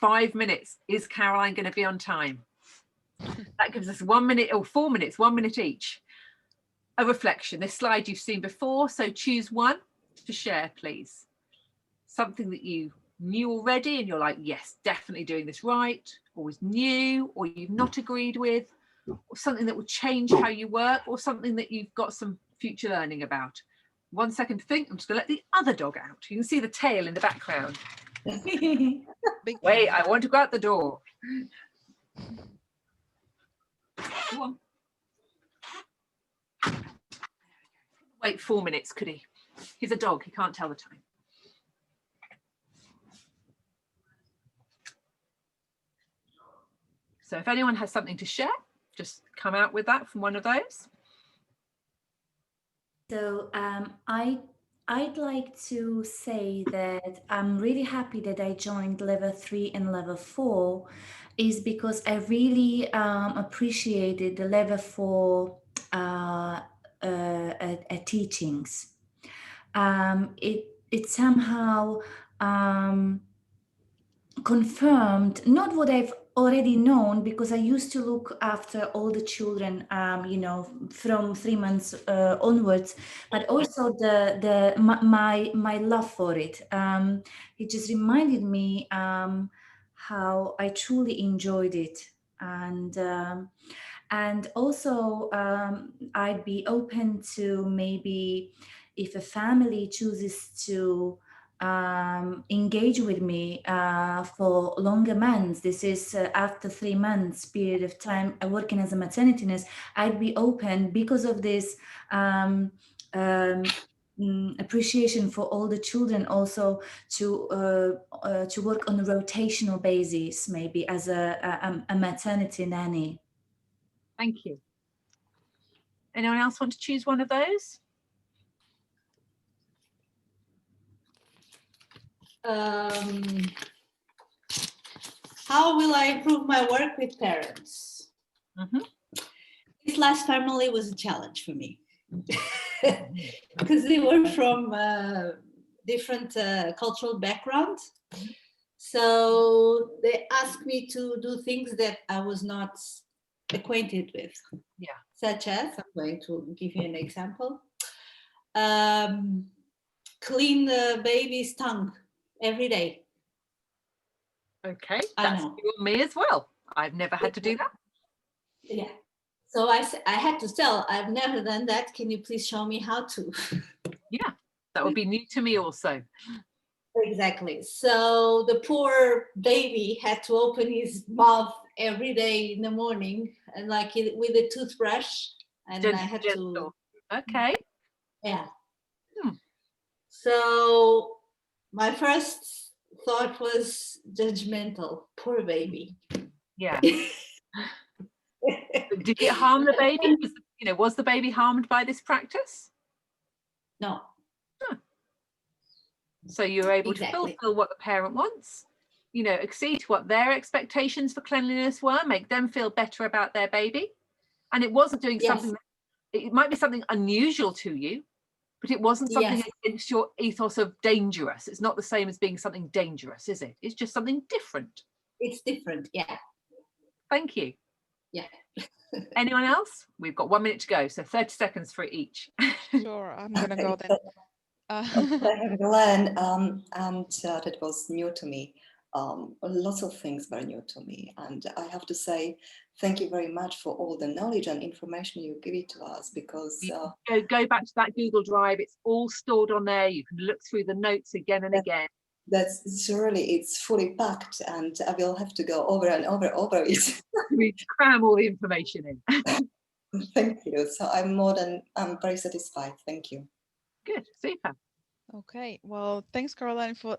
5 minutes. Is Caroline going to be on time? That gives us 1 minute or 4 minutes, 1 minute each. A reflection. This slide you've seen before, so choose one to share, please. Something that you knew already and you're like, yes, definitely doing this right, or was new, or you've not agreed with, or something that will change how you work, or something that you've got some future learning about. 1 second to think. I'm just going to let the other dog out. You can see the tail in the background. Big Wait, I want to go out the door. Go on. Wait 4 minutes, could he? He's a dog, he can't tell the time. So if anyone has something to share, just come out with that from one of those. So I'd like to say that I'm really happy that I joined level 3 and level 4, is because I really appreciated the level 4 teachings. It somehow confirmed not what I've already known, because I used to look after all the children, you know, from 3 months onwards, but also my love for it. It just reminded me how I truly enjoyed it, and also I'd be open to, maybe if a family chooses to engage with me for longer months. This is after 3 months period of time working as a maternity nurse. I'd be open, because of this appreciation for all the children, also to work on a rotational basis, maybe as a maternity nanny. Thank you. Anyone else want to choose one of those? How will I improve my work with parents? Mm-hmm. This last family was a challenge for me because they were from different cultural backgrounds. So they asked me to do things that I was not acquainted with. Yeah. Such as, I'm going to give you an example. Clean the baby's tongue every day. Okay, I that's know. you and me as well. I've never had to do that. Yeah. So I had to tell, I've never done that. Can you please show me how to? Yeah, that would be new to me also. Exactly. So the poor baby had to open his mouth every day in the morning, and like with a toothbrush, and I had Gentle. Okay. yeah. Hmm. So my first thought was judgmental. Poor baby. Yeah. Did it harm the baby? Was the baby harmed by this practice? No. Huh. So you're able to Exactly. fulfill what the parent wants, exceed what their expectations for cleanliness were, make them feel better about their baby. And it wasn't doing something, it might be something unusual to you, but it wasn't something against your ethos of dangerous. It's not the same as being something dangerous, is it? It's just something different. It's different, yeah. Thank you. Yeah. Anyone else? We've got 1 minute to go, so 30 seconds for each. Sure, I'm gonna go then. I have learned, and that was new to me. Lots of things were new to me, and I have to say thank you very much for all the knowledge and information you give it to us, because go back to that Google Drive. It's all stored on there. You can look through the notes again and again. That's surely, it's fully packed, and I will have to go over and over it. We cram all the information in. Thank you. So I'm very satisfied. Thank you. Good, super. Okay, well, thanks, Caroline, for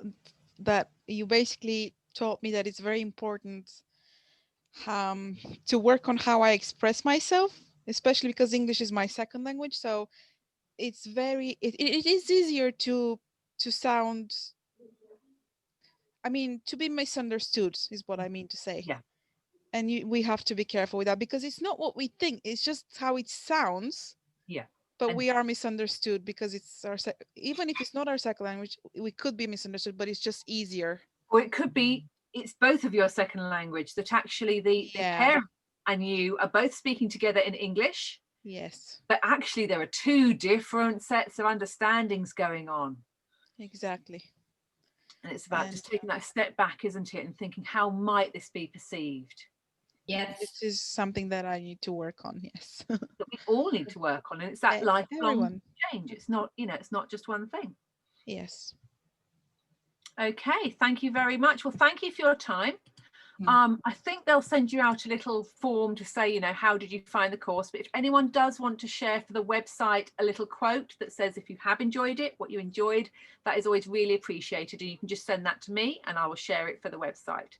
that. You basically taught me that it's very important to work on how I express myself, especially because English is my second language. So it's it is easier to sound, I mean, to be misunderstood is what I mean to say. Yeah. And we have to be careful with that, because it's not what we think, it's just how it sounds. Yeah. But And- we are misunderstood because it's even if it's not our second language, we could be misunderstood, but it's just easier. Or it could be it's both of your second language, that actually the parent and you are both speaking together in English. Yes. But actually there are two different sets of understandings going on. Exactly. And it's about just taking that step back, isn't it? And thinking, how might this be perceived? Yes. This is something that I need to work on. Yes. That we all need to work on. And it's that lifelong Everyone. change. It's not, it's not just one thing. Yes. Okay, thank you very much. Well, thank you for your time. I think they'll send you out a little form to say, how did you find the course? But if anyone does want to share for the website a little quote that says if you have enjoyed it, what you enjoyed, that is always really appreciated. And you can just send that to me and I will share it for the website.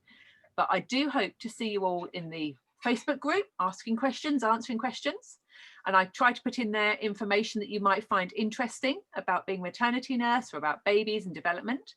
But I do hope to see you all in the Facebook group, asking questions, answering questions. And I try to put in there information that you might find interesting about being a maternity nurse or about babies and development.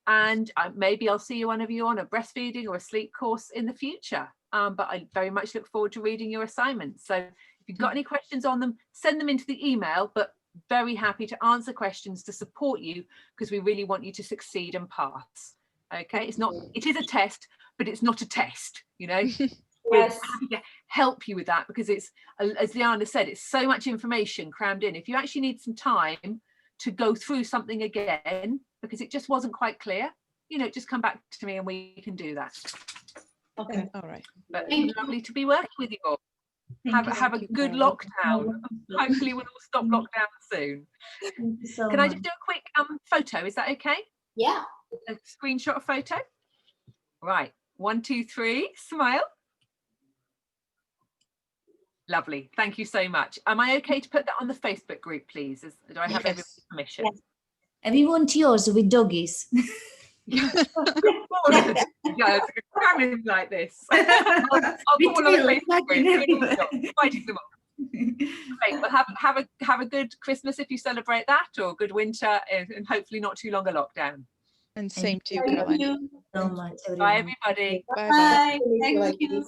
And maybe I'll see one of you on a breastfeeding or a sleep course in the future. But I very much look forward to reading your assignments. So if you've got any questions on them, send them into the email, but very happy to answer questions to support you, because we really want you to succeed and pass. Okay, it is a test, but it's not a test, Yes. We're happy to help you with that, because it's, as Liana said, it's so much information crammed in. If you actually need some time to go through something again because it just wasn't quite clear, just come back to me and we can do that. Okay. All right. But Thank it's lovely to be working with you all. Thank you. Have a good lockdown. Hopefully we'll all stop lockdown soon. Thank you so Can I much. just do a quick photo? Is that okay? Yeah. A screenshot of photo. Right. 1, 2, 3. Smile. Lovely. Thank you so much. Am I okay to put that on the Facebook group, please? Do I have everyone's permission? Yes. And we want yours with doggies. Yeah, it's like this. I'll put one on the Facebook group. Fighting them all. Great. Well, have a good Christmas if you celebrate that, or good winter, and hopefully not too long a lockdown. And same to you, Thank Caroline. you. So much, Bye, everyone. everybody. Bye bye. Bye. Thank you.